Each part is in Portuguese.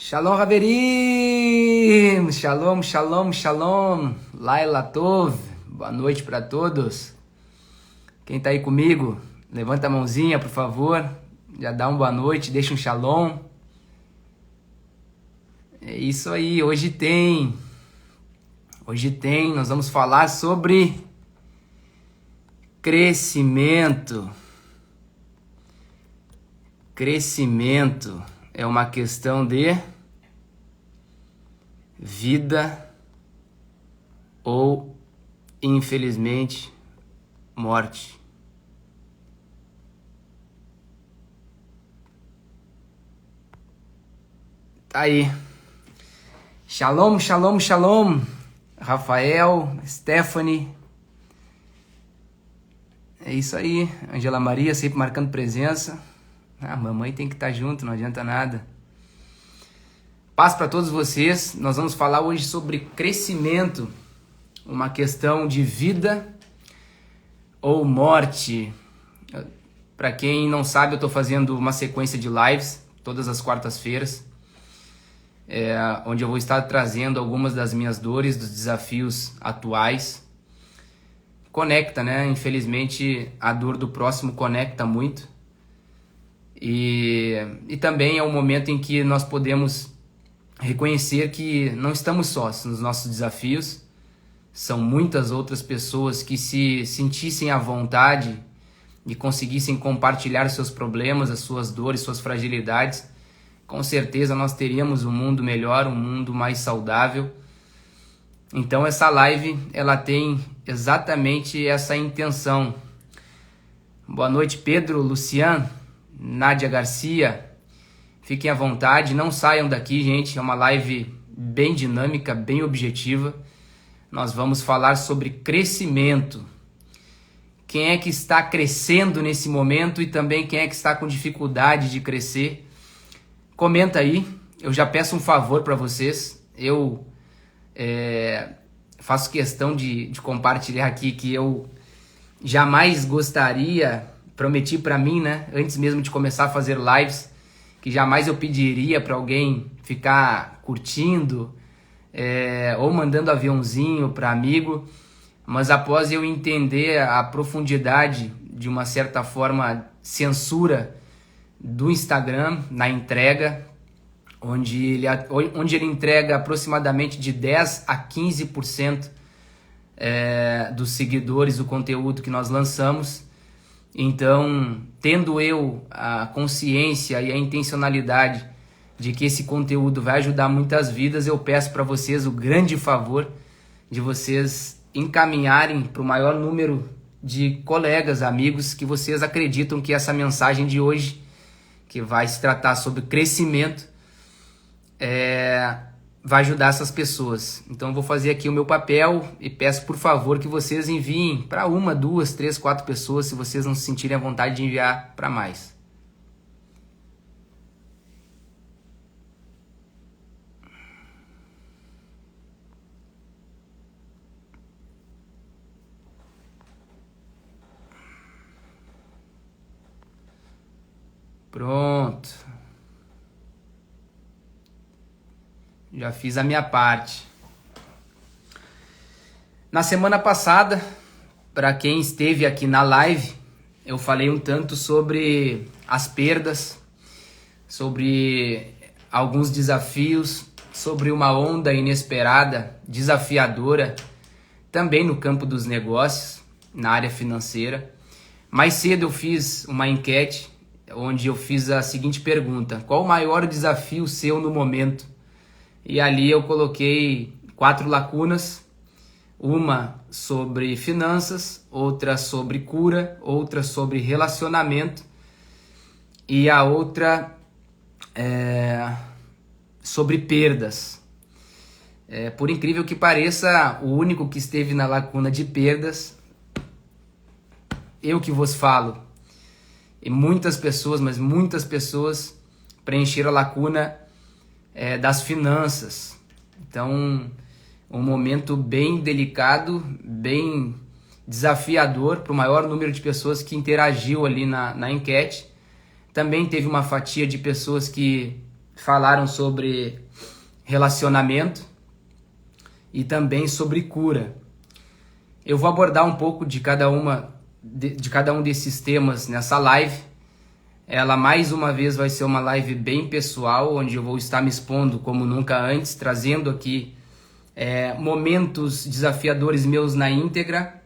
Shalom, Haverim! Shalom, shalom, shalom! Laila Tov! Boa noite para todos! Quem tá aí comigo, levanta a mãozinha, por favor. Já dá uma boa noite, deixa um shalom. É isso aí, hoje tem, nós vamos falar sobre crescimento. Crescimento é uma questão de vida ou, infelizmente, morte. Tá aí. Shalom, shalom, shalom. Rafael, Stephanie. É isso aí. Angela Maria sempre marcando presença. Ah, mamãe tem que estar junto, não adianta nada. Paz para todos vocês. Nós vamos falar hoje sobre crescimento, uma questão de vida ou morte. Para quem não sabe, eu estou fazendo uma sequência de lives todas as quartas-feiras, onde eu vou estar trazendo algumas das minhas dores, dos desafios atuais. Conecta, né? Infelizmente, a dor do próximo conecta muito. E também é um momento em que nós podemos reconhecer que não estamos sós nos nossos desafios. São muitas outras pessoas que, se sentissem à vontade e conseguissem compartilhar seus problemas, as suas dores, suas fragilidades, com certeza nós teríamos um mundo melhor, um mundo mais saudável. Então essa live, ela tem exatamente essa intenção. Boa noite, Pedro, Luciano, Nádia Garcia. Fiquem à vontade, não saiam daqui, gente. É uma live bem dinâmica, bem objetiva. Nós vamos falar sobre crescimento. Quem é que está crescendo nesse momento e também quem é que está com dificuldade de crescer? Comenta aí. Eu já peço um favor para vocês. Eu faço questão de compartilhar aqui que eu jamais gostaria, prometi para mim, né, antes mesmo de começar a fazer lives, que jamais eu pediria para alguém ficar curtindo ou mandando aviãozinho para amigo, mas após eu entender a profundidade, de uma certa forma, censura do Instagram na entrega, onde ele entrega aproximadamente de 10 a 15% dos seguidores do conteúdo que nós lançamos. Então, tendo eu a consciência e a intencionalidade de que esse conteúdo vai ajudar muitas vidas, eu peço para vocês o grande favor de vocês encaminharem para o maior número de colegas, amigos, que vocês acreditam que essa mensagem de hoje, que vai se tratar sobre crescimento, vai ajudar essas pessoas. Então eu vou fazer aqui o meu papel e peço, por favor, que vocês enviem para 1, 2, 3, 4 pessoas, se vocês não se sentirem à vontade de enviar para mais. Pronto. Já fiz a minha parte. Na semana passada, para quem esteve aqui na live, eu falei um tanto sobre as perdas, sobre alguns desafios, sobre uma onda inesperada, desafiadora, também no campo dos negócios, na área financeira. Mais cedo eu fiz uma enquete, onde eu fiz a seguinte pergunta: qual o maior desafio seu no momento? E ali eu coloquei 4 lacunas, uma sobre finanças, outra sobre cura, outra sobre relacionamento e a outra sobre perdas. Por incrível que pareça, o único que esteve na lacuna de perdas, eu que vos falo. E muitas pessoas, mas muitas pessoas preencheram a lacuna das finanças. Então, um momento bem delicado, bem desafiador para o maior número de pessoas que interagiu ali na enquete. Também teve uma fatia de pessoas que falaram sobre relacionamento e também sobre cura. Eu vou abordar um pouco de cada um desses temas nessa live. Ela mais uma vez vai ser uma live bem pessoal, onde eu vou estar me expondo como nunca antes, trazendo aqui momentos desafiadores meus na íntegra.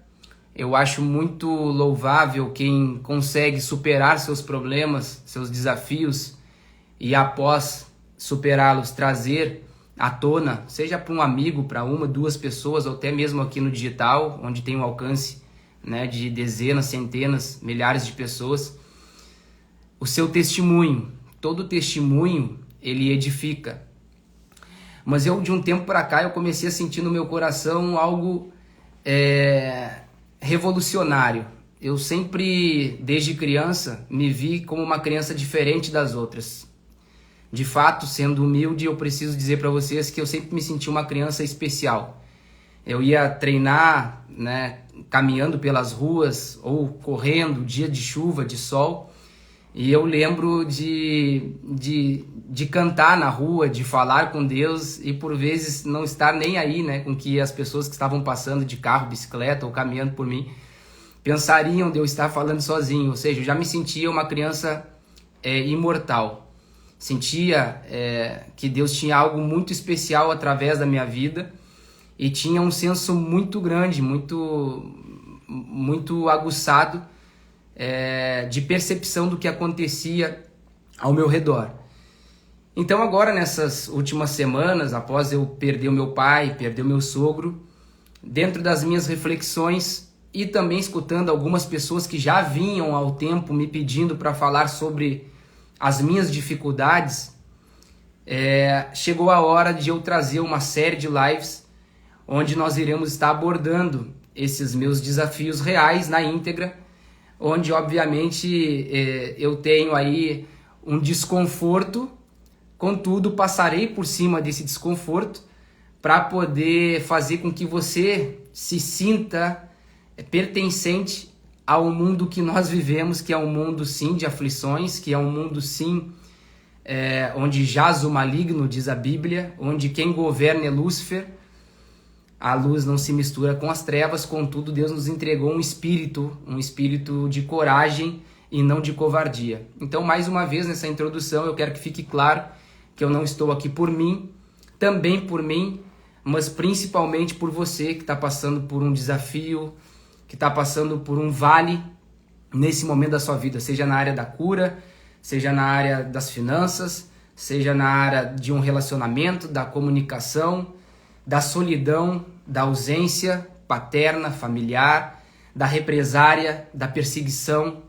Eu acho muito louvável quem consegue superar seus problemas, seus desafios e após superá-los trazer à tona, seja para um amigo, para uma, duas pessoas, ou até mesmo aqui no digital, onde tem um alcance, né, de dezenas, centenas, milhares de pessoas. O seu testemunho, todo testemunho, ele edifica. Mas eu, de um tempo para cá, eu comecei a sentir no meu coração algo revolucionário. Eu sempre, desde criança, me vi como uma criança diferente das outras. De fato, sendo humilde, eu preciso dizer para vocês que eu sempre me senti uma criança especial. Eu ia treinar, né, caminhando pelas ruas ou correndo, dia de chuva, de sol. E eu lembro de cantar na rua, de falar com Deus e por vezes não estar nem aí, né, com que as pessoas que estavam passando de carro, bicicleta ou caminhando por mim pensariam de eu estar falando sozinho. Ou seja, eu já me sentia uma criança imortal. Sentia que Deus tinha algo muito especial através da minha vida e tinha um senso muito grande, muito aguçado de percepção do que acontecia ao meu redor. Então agora, nessas últimas semanas, após eu perder o meu pai, perder o meu sogro, dentro das minhas reflexões e também escutando algumas pessoas que já vinham ao tempo me pedindo para falar sobre as minhas dificuldades, chegou a hora de eu trazer uma série de lives onde nós iremos estar abordando esses meus desafios reais na íntegra, onde obviamente eu tenho aí um desconforto, contudo passarei por cima desse desconforto para poder fazer com que você se sinta pertencente ao mundo que nós vivemos, que é um mundo sim de aflições, que é um mundo sim onde jaz o maligno, diz a Bíblia, onde quem governa é Lúcifer. A luz não se mistura com as trevas, contudo Deus nos entregou um espírito de coragem e não de covardia. Então, mais uma vez nessa introdução, eu quero que fique claro que eu não estou aqui por mim, também por mim, mas principalmente por você que está passando por um desafio, que está passando por um vale nesse momento da sua vida, seja na área da cura, seja na área das finanças, seja na área de um relacionamento, da comunicação, da solidão, da ausência paterna, familiar, da represária, da perseguição,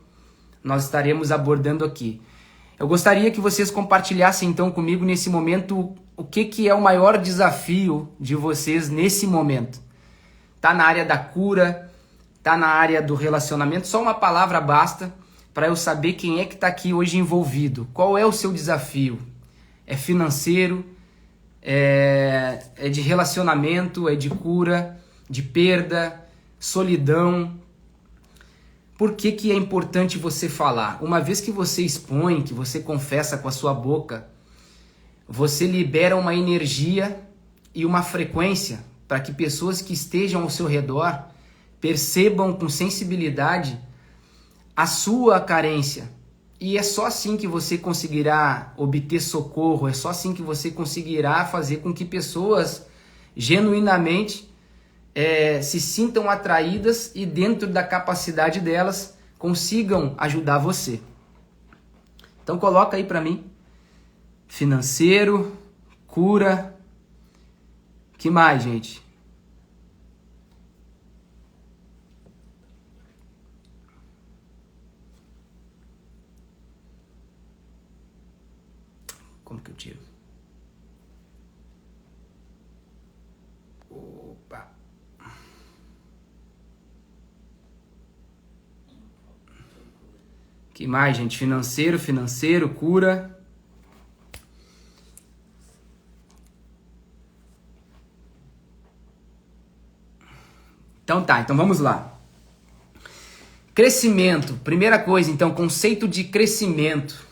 nós estaremos abordando aqui. Eu gostaria que vocês compartilhassem então comigo nesse momento o que é o maior desafio de vocês nesse momento. Tá na área da cura, tá na área do relacionamento, só uma palavra basta para eu saber quem é que está aqui hoje envolvido. Qual é o seu desafio? É financeiro? É de relacionamento, é de cura, de perda, solidão. Por que é importante você falar? Uma vez que você expõe, que você confessa com a sua boca, você libera uma energia e uma frequência para que pessoas que estejam ao seu redor percebam com sensibilidade a sua carência. E é só assim que você conseguirá obter socorro, é só assim que você conseguirá fazer com que pessoas genuinamente se sintam atraídas e dentro da capacidade delas consigam ajudar você. Então coloca aí para mim, financeiro, cura, que mais, gente? Como que eu tiro? Opa. Que mais, gente? Financeiro, cura. Então tá, então vamos lá. Crescimento. Primeira coisa, então, conceito de crescimento.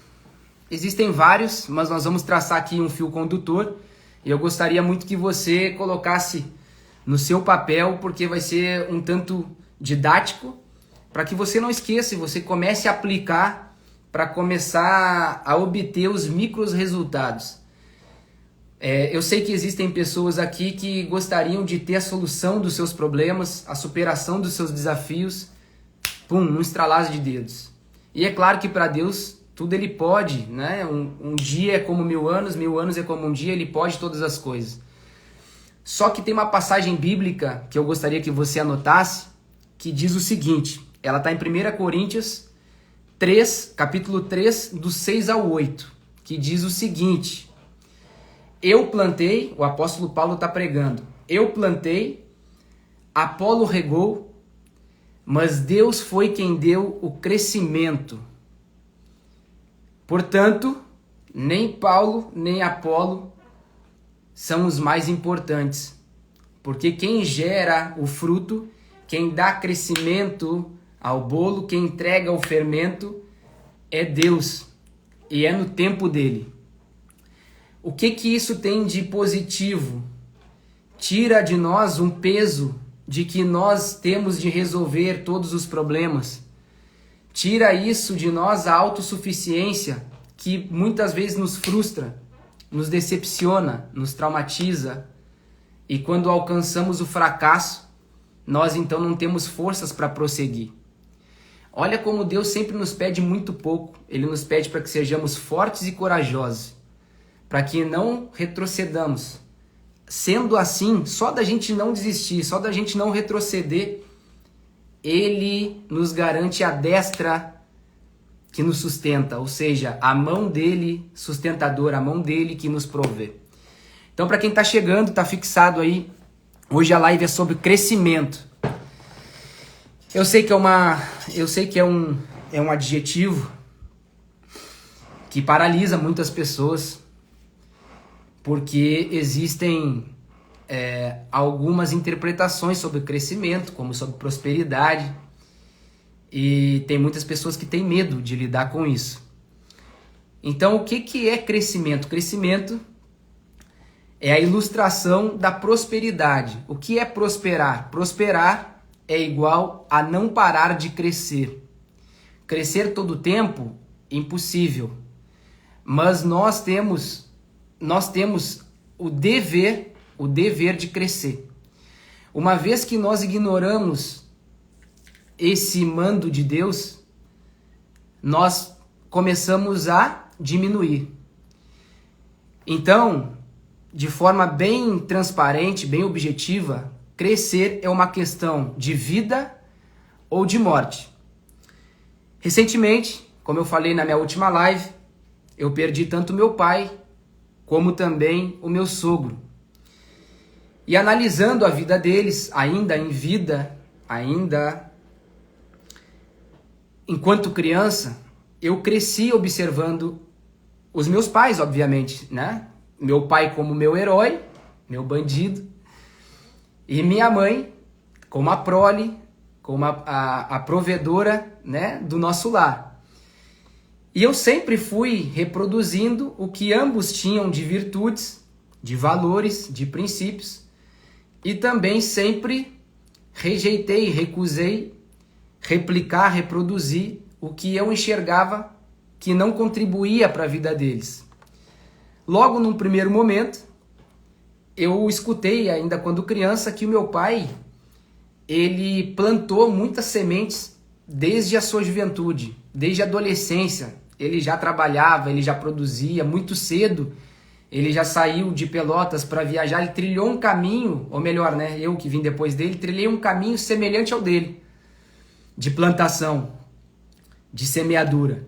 Existem vários, mas nós vamos traçar aqui um fio condutor e eu gostaria muito que você colocasse no seu papel, porque vai ser um tanto didático, para que você não esqueça e você comece a aplicar para começar a obter os micros resultados. Eu sei que existem pessoas aqui que gostariam de ter a solução dos seus problemas, a superação dos seus desafios, num estralar de dedos. E é claro que para Deus tudo ele pode, né? Um dia é como 1000 anos é como um dia, ele pode todas as coisas. Só que tem uma passagem bíblica que eu gostaria que você anotasse, que diz o seguinte, ela está em 1 Coríntios 3, capítulo 3, do 6 ao 8, que diz o seguinte: eu plantei, o apóstolo Paulo está pregando, eu plantei, Apolo regou, mas Deus foi quem deu o crescimento. Portanto, nem Paulo nem Apolo são os mais importantes, porque quem gera o fruto, quem dá crescimento ao bolo, quem entrega o fermento é Deus, e é no tempo dele. O que isso tem de positivo? Tira de nós um peso de que nós temos de resolver todos os problemas. Tira isso de nós a autossuficiência, que muitas vezes nos frustra, nos decepciona, nos traumatiza. E quando alcançamos o fracasso, nós então não temos forças para prosseguir. Olha como Deus sempre nos pede muito pouco. Ele nos pede para que sejamos fortes e corajosos, para que não retrocedamos. Sendo assim, só da gente não desistir, só da gente não retroceder, Ele nos garante a destra que nos sustenta, ou seja, a mão dele sustentadora, a mão dele que nos provê. Então, para quem está chegando, está fixado aí, hoje a live é sobre crescimento. Eu sei que é um adjetivo que paralisa muitas pessoas, porque existem algumas interpretações sobre crescimento, como sobre prosperidade, e tem muitas pessoas que têm medo de lidar com isso. Então, o que é crescimento? Crescimento é a ilustração da prosperidade. O que é prosperar? Prosperar é igual a não parar de crescer. Crescer todo o tempo? Impossível. Mas nós temos o dever de crescer. Uma vez que nós ignoramos esse mando de Deus, nós começamos a diminuir. Então, de forma bem transparente, bem objetiva, crescer é uma questão de vida ou de morte. Recentemente, como eu falei na minha última live, eu perdi tanto meu pai como também o meu sogro. E analisando a vida deles, ainda em vida, ainda enquanto criança, eu cresci observando os meus pais, obviamente, né? Meu pai como meu herói, meu bandido, e minha mãe como a prole, como a provedora, né, do nosso lar. E eu sempre fui reproduzindo o que ambos tinham de virtudes, de valores, de princípios, e também sempre rejeitei, recusei replicar, reproduzir o que eu enxergava que não contribuía para a vida deles. Logo, num primeiro momento, eu escutei, ainda quando criança, que o meu pai, ele plantou muitas sementes desde a sua juventude, desde a adolescência. Ele já trabalhava, ele já produzia muito cedo, ele já saiu de Pelotas para viajar, ele trilhou um caminho, ou melhor, né, eu que vim depois dele, trilhei um caminho semelhante ao dele, de plantação, de semeadura.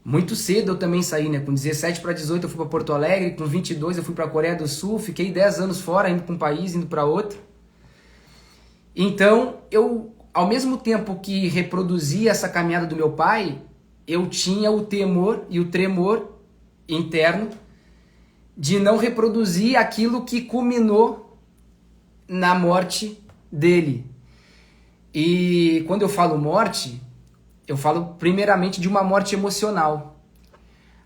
Muito cedo eu também saí, né? Com 17 para 18 eu fui para Porto Alegre, com 22 eu fui para a Coreia do Sul, fiquei 10 anos fora, indo para um país, indo para outro. Então, eu, ao mesmo tempo que reproduzia essa caminhada do meu pai, eu tinha o temor e o tremor interno de não reproduzir aquilo que culminou na morte dele. E quando eu falo morte, eu falo primeiramente de uma morte emocional.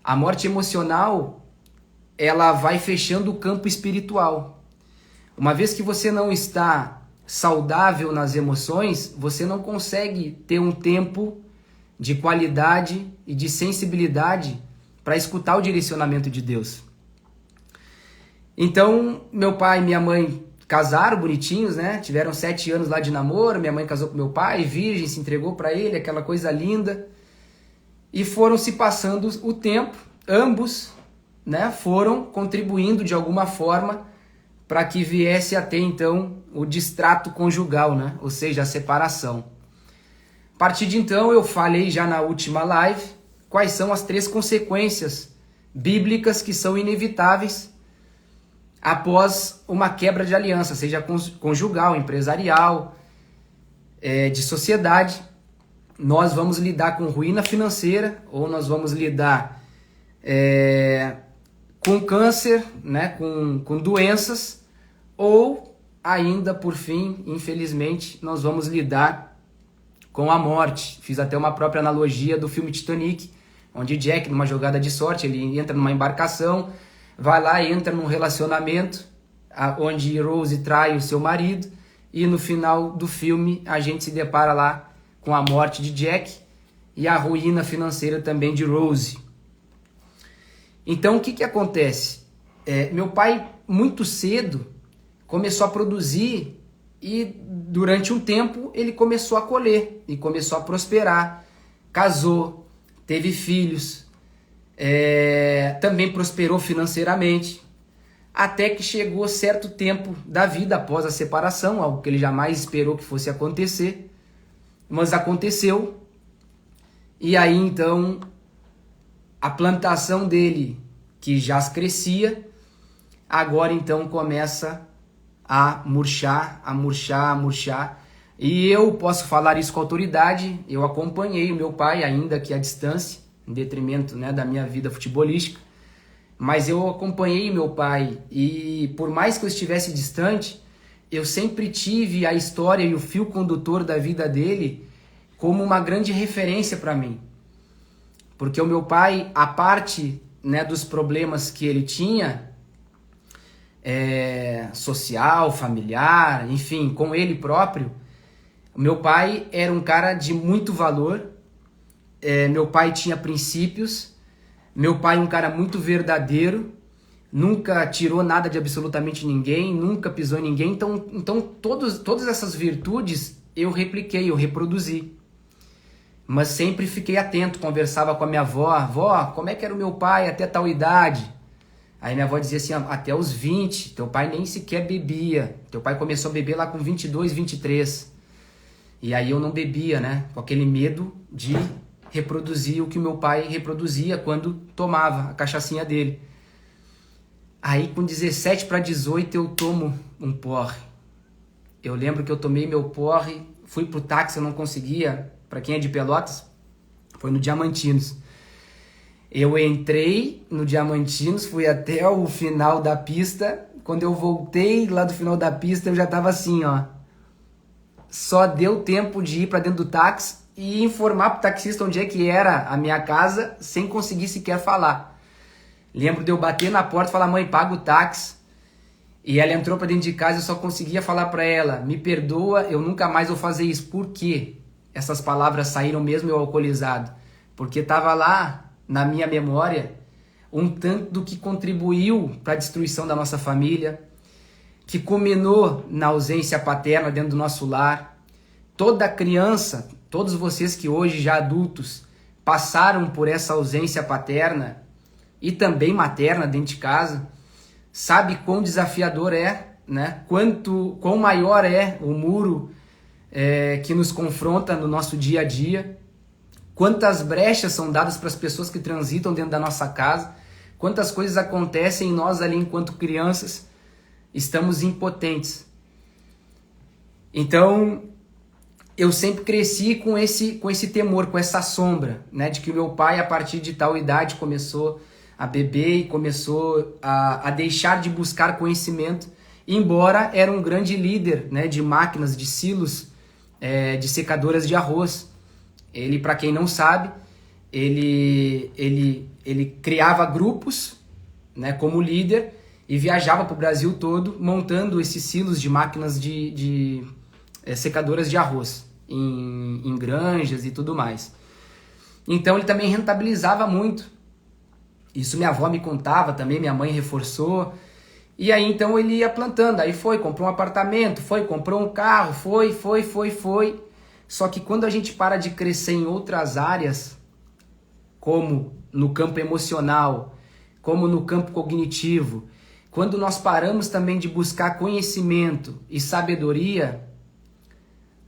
A morte emocional, ela vai fechando o campo espiritual. Uma vez que você não está saudável nas emoções, você não consegue ter um tempo de qualidade e de sensibilidade para escutar o direcionamento de Deus. Então, meu pai e minha mãe casaram bonitinhos, né? Tiveram 7 anos lá de namoro, minha mãe casou com meu pai, virgem, se entregou para ele, aquela coisa linda. E foram se passando o tempo, ambos, né, foram contribuindo de alguma forma para que viesse a ter então o distrato conjugal, né? Ou seja, a separação. A partir de então eu falei já na última live quais são as 3 consequências bíblicas que são inevitáveis após uma quebra de aliança, seja conjugal, empresarial, de sociedade. Nós vamos lidar com ruína financeira ou nós vamos lidar com câncer, né, com doenças, ou ainda, por fim, infelizmente, nós vamos lidar com a morte. Fiz até uma própria analogia do filme Titanic, onde Jack, numa jogada de sorte, ele entra numa embarcação, vai lá e entra num relacionamento onde Rose trai o seu marido, e no final do filme a gente se depara lá com a morte de Jack e a ruína financeira também de Rose. Então o que acontece? Meu pai muito cedo começou a produzir e durante um tempo ele começou a colher e começou a prosperar. Casou, teve filhos, também prosperou financeiramente, até que chegou certo tempo da vida após a separação, algo que ele jamais esperou que fosse acontecer, mas aconteceu. E aí então a plantação dele, que já crescia, agora então começa a murchar. E eu posso falar isso com autoridade, eu acompanhei o meu pai, ainda que à distância, em detrimento, né, da minha vida futebolística, mas eu acompanhei meu pai, e por mais que eu estivesse distante, eu sempre tive a história e o fio condutor da vida dele como uma grande referência para mim. Porque o meu pai, a parte, né, dos problemas que ele tinha, social, familiar, enfim, com ele próprio, o meu pai era um cara de muito valor, meu pai tinha princípios, meu pai um cara muito verdadeiro, nunca tirou nada de absolutamente ninguém, nunca pisou em ninguém, então todas essas virtudes eu repliquei, eu reproduzi. Mas sempre fiquei atento, conversava com a minha avó: avó, como é que era o meu pai até tal idade? Aí minha avó dizia assim: até os 20, teu pai nem sequer bebia, teu pai começou a beber lá com 22, 23. E aí eu não bebia, né, com aquele medo de reproduzir o que meu pai reproduzia quando tomava a cachaçinha dele. Aí com 17 para 18 eu tomo um porre. Eu lembro que eu tomei meu porre, fui pro táxi, eu não conseguia. Para quem é de Pelotas, foi no Diamantinos. Eu entrei no Diamantinos, fui até o final da pista. Quando eu voltei lá do final da pista, eu já tava assim, ó. Só deu tempo de ir para dentro do táxi e informar pro taxista onde é que era a minha casa, sem conseguir sequer falar. Lembro de eu bater na porta e falar: mãe, paga o táxi. E ela entrou para dentro de casa e eu só conseguia falar para ela: me perdoa, eu nunca mais vou fazer isso. Por quê? Essas palavras saíram mesmo eu alcoolizado, porque estava lá na minha memória um tanto do que contribuiu para a destruição da nossa família, que culminou na ausência paterna dentro do nosso lar. Toda criança, todos vocês que hoje já adultos passaram por essa ausência paterna e também materna dentro de casa, sabe quão desafiador é, né? Quão maior é o muro que nos confronta no nosso dia a dia, quantas brechas são dadas para as pessoas que transitam dentro da nossa casa, quantas coisas acontecem em nós ali enquanto crianças, estamos impotentes. Então, eu sempre cresci com esse temor, com essa sombra, né, de que o meu pai, a partir de tal idade, começou a beber e começou a deixar de buscar conhecimento, embora era um grande líder, né, de máquinas, de silos, de secadoras de arroz. Ele, para quem não sabe, ele criava grupos, né, como líder, e viajava para o Brasil todo montando esses silos de máquinas de secadoras de arroz em granjas e tudo mais. Então ele também rentabilizava muito. Isso minha avó me contava também, minha mãe reforçou. E aí então ele ia plantando, aí comprou um apartamento, comprou um carro, foi. Só que quando a gente para de crescer em outras áreas, como no campo emocional, como no campo cognitivo, quando nós paramos também de buscar conhecimento e sabedoria,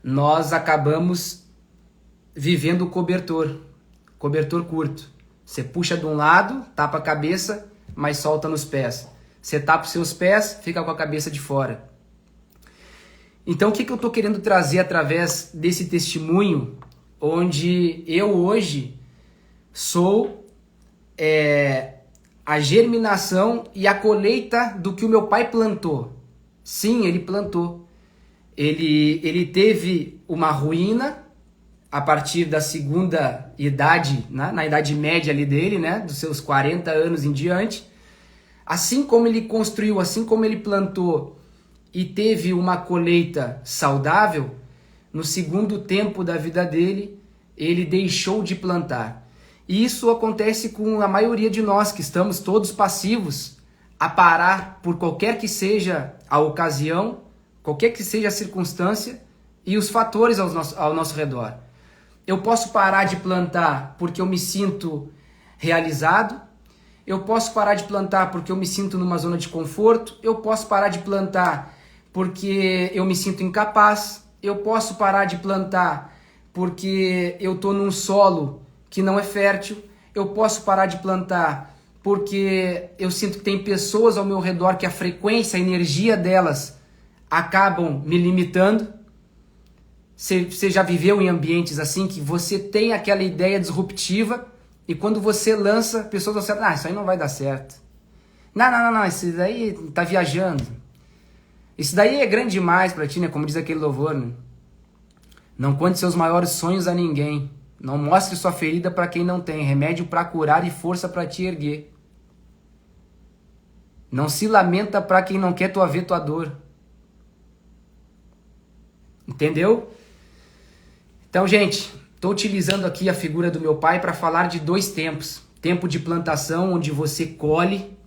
nós acabamos vivendo o cobertor curto. Você puxa de um lado, tapa a cabeça, mas solta nos pés. Você tapa os seus pés, fica com a cabeça de fora. Então o que eu estou querendo trazer através desse testemunho, onde eu hoje sou a germinação e a colheita do que o meu pai plantou. Sim, ele plantou. Ele teve uma ruína a partir da segunda idade, né? Na idade média ali dele, né? Dos seus 40 anos em diante. Assim como ele construiu, assim como ele plantou e teve uma colheita saudável, no segundo tempo da vida dele, ele deixou de plantar. E isso acontece com a maioria de nós, que estamos todos passivos a parar por qualquer que seja a ocasião, qualquer que seja a circunstância e os fatores ao nosso redor. Eu posso parar de plantar porque eu me sinto realizado, eu posso parar de plantar porque eu me sinto numa zona de conforto, eu posso parar de plantar porque eu me sinto incapaz, eu posso parar de plantar porque eu estou num solo que não é fértil, eu posso parar de plantar porque eu sinto que tem pessoas ao meu redor que a frequência, a energia delas acabam me limitando. Você já viveu em ambientes assim que você tem aquela ideia disruptiva e quando você lança, pessoas vão dizer, isso aí não vai dar certo. Não, isso daí tá viajando. Isso daí é grande demais pra ti, né? Como diz aquele louvor, né? Não conte seus maiores sonhos a ninguém. Não mostre sua ferida para quem não tem. Remédio para curar e força para te erguer. Não se lamenta para quem não quer ver tua dor. Entendeu? Então, gente, estou utilizando aqui a figura do meu pai para falar de dois tempos. Tempo de plantação, onde você colhe.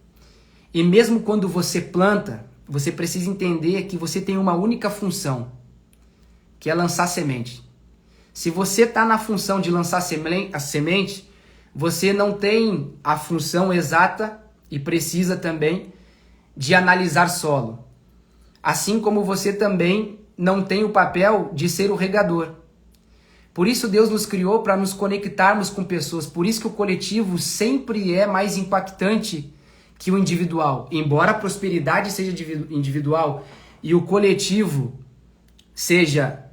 E mesmo quando você planta, você precisa entender que você tem uma única função, que é lançar semente. Se você está na função de lançar a semente, você não tem a função exata e precisa também de analisar solo. Assim como você também não tem o papel de ser o regador. Por isso Deus nos criou para nos conectarmos com pessoas. Por isso que o coletivo sempre é mais impactante que o individual. Embora a prosperidade seja individual e o coletivo seja...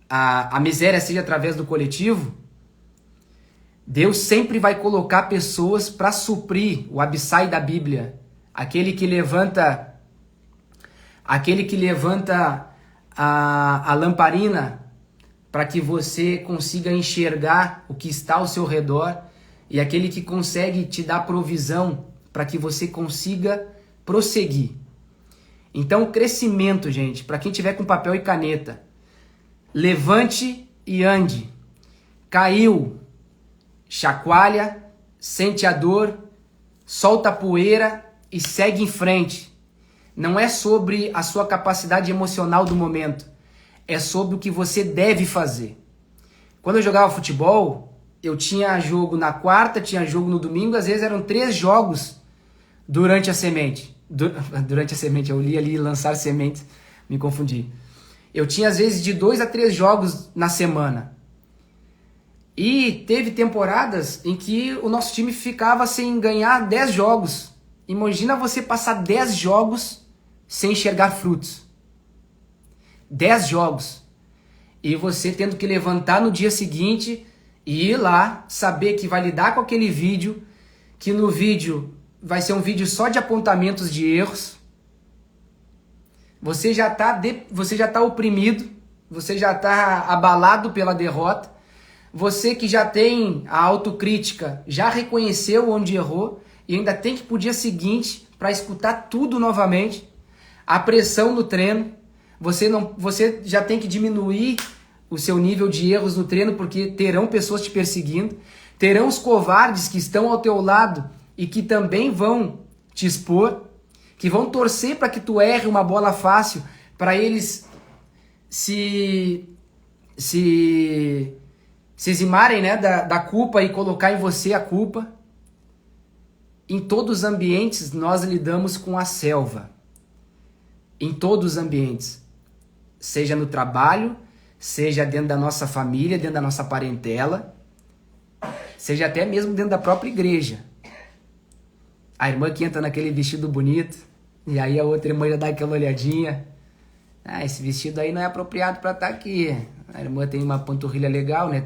a miséria seja através do coletivo, Deus sempre vai colocar pessoas para suprir o Abissai da Bíblia. Aquele que levanta a lamparina para que você consiga enxergar o que está ao seu redor e aquele que consegue te dar provisão para que você consiga prosseguir. Então, crescimento, gente, para quem tiver com papel e caneta, levante e ande. Caiu, chacoalha, sente a dor, solta a poeira e segue em frente. Não é sobre a sua capacidade emocional do momento, é sobre o que você deve fazer. Quando eu jogava futebol, eu tinha jogo na quarta, tinha jogo no domingo, às vezes eram 3 jogos durante a semente. Durante a semente, eu li ali lançar sementes, me confundi. Eu tinha às vezes de 2 a 3 jogos na semana. E teve temporadas em que o nosso time ficava sem ganhar 10 jogos. Imagina você passar 10 jogos sem enxergar frutos. 10 jogos. E você tendo que levantar no dia seguinte e ir lá, saber que vai lidar com aquele vídeo, que no vídeo vai ser um vídeo só de apontamentos de erros. Você já tá oprimido, você já está abalado pela derrota, Você que já tem a autocrítica, já reconheceu onde errou e ainda tem que ir pro dia seguinte para escutar tudo novamente. A pressão no treino, você já tem que diminuir o seu nível de erros no treino porque terão pessoas te perseguindo, terão os covardes que estão ao teu lado e que também vão te expor, que vão torcer para que tu erre uma bola fácil, para eles se eximarem, né, da culpa e colocar em você a culpa. Em todos os ambientes nós lidamos com a selva. Em todos os ambientes. Seja no trabalho, seja dentro da nossa família, dentro da nossa parentela, seja até mesmo dentro da própria igreja. A irmã que entra naquele vestido bonito, e aí a outra irmã já dá aquela olhadinha. Ah, esse vestido aí não é apropriado para estar aqui. A irmã tem uma panturrilha legal, né?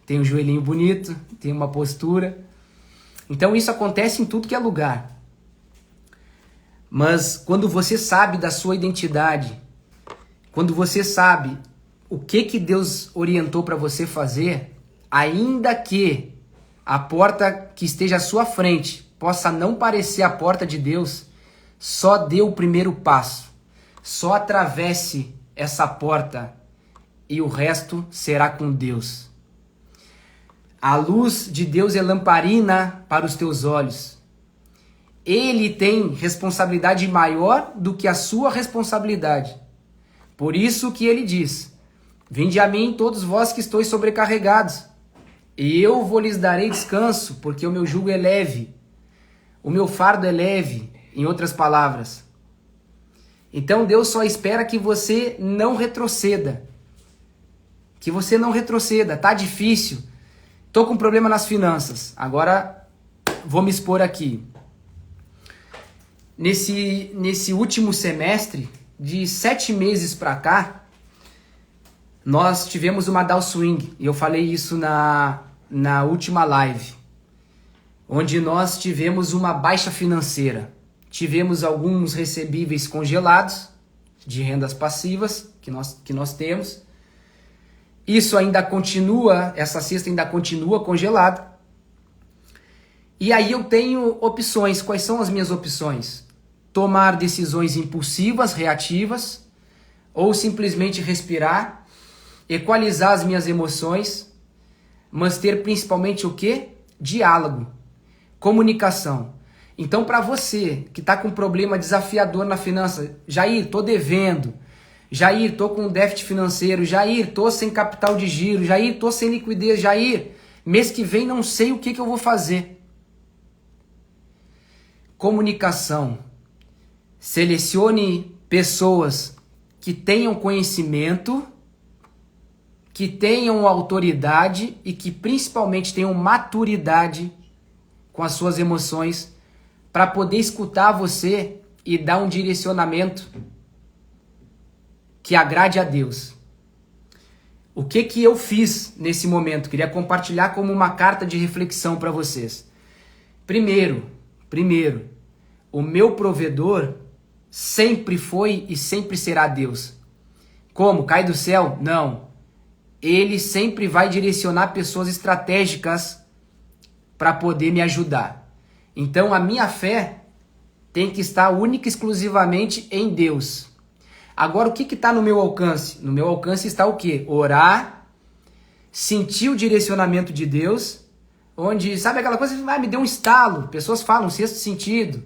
Tem um joelhinho bonito, tem uma postura. Então isso acontece em tudo que é lugar. Mas quando você sabe da sua identidade, quando você sabe o que Deus orientou para você fazer, ainda que a porta que esteja à sua frente possa não parecer a porta de Deus, só dê o primeiro passo. Só atravesse essa porta e o resto será com Deus. A luz de Deus é lamparina para os teus olhos. Ele tem responsabilidade maior do que a sua responsabilidade. Por isso que ele diz: vinde a mim todos vós que estáis sobrecarregados, e eu vos lhes darei descanso, porque o meu jugo é leve, o meu fardo é leve, em outras palavras. Então Deus só espera que você não retroceda. Que você não retroceda. Tá difícil. Tô com problema nas finanças. Agora vou me expor aqui. Nesse último semestre, de 7 meses para cá, nós tivemos uma downswing. E eu falei isso na última live. Onde nós tivemos uma baixa financeira. Tivemos alguns recebíveis congelados de rendas passivas que nós temos. Isso ainda continua, essa cesta ainda continua congelada. E aí eu tenho opções. Quais são as minhas opções? Tomar decisões impulsivas, reativas, ou simplesmente respirar, equalizar as minhas emoções, mas ter principalmente o quê? Diálogo, comunicação. Então, para você que está com um problema desafiador na finança, Jair, estou devendo, Jair, estou com déficit financeiro, Jair, estou sem capital de giro, Jair, estou sem liquidez, Jair, mês que vem não sei o que eu vou fazer. Comunicação. Selecione pessoas que tenham conhecimento, que tenham autoridade e que principalmente tenham maturidade com as suas emoções, para poder escutar você e dar um direcionamento que agrade a Deus. O que eu fiz nesse momento? Queria compartilhar como uma carta de reflexão para vocês. Primeiro, o meu provedor sempre foi e sempre será Deus. Como? Cai do céu? Não. Ele sempre vai direcionar pessoas estratégicas para poder me ajudar. Então a minha fé tem que estar única e exclusivamente em Deus. Agora o que está no meu alcance? No meu alcance está o quê? Orar, sentir o direcionamento de Deus, onde, sabe aquela coisa que me deu um estalo, pessoas falam sexto sentido.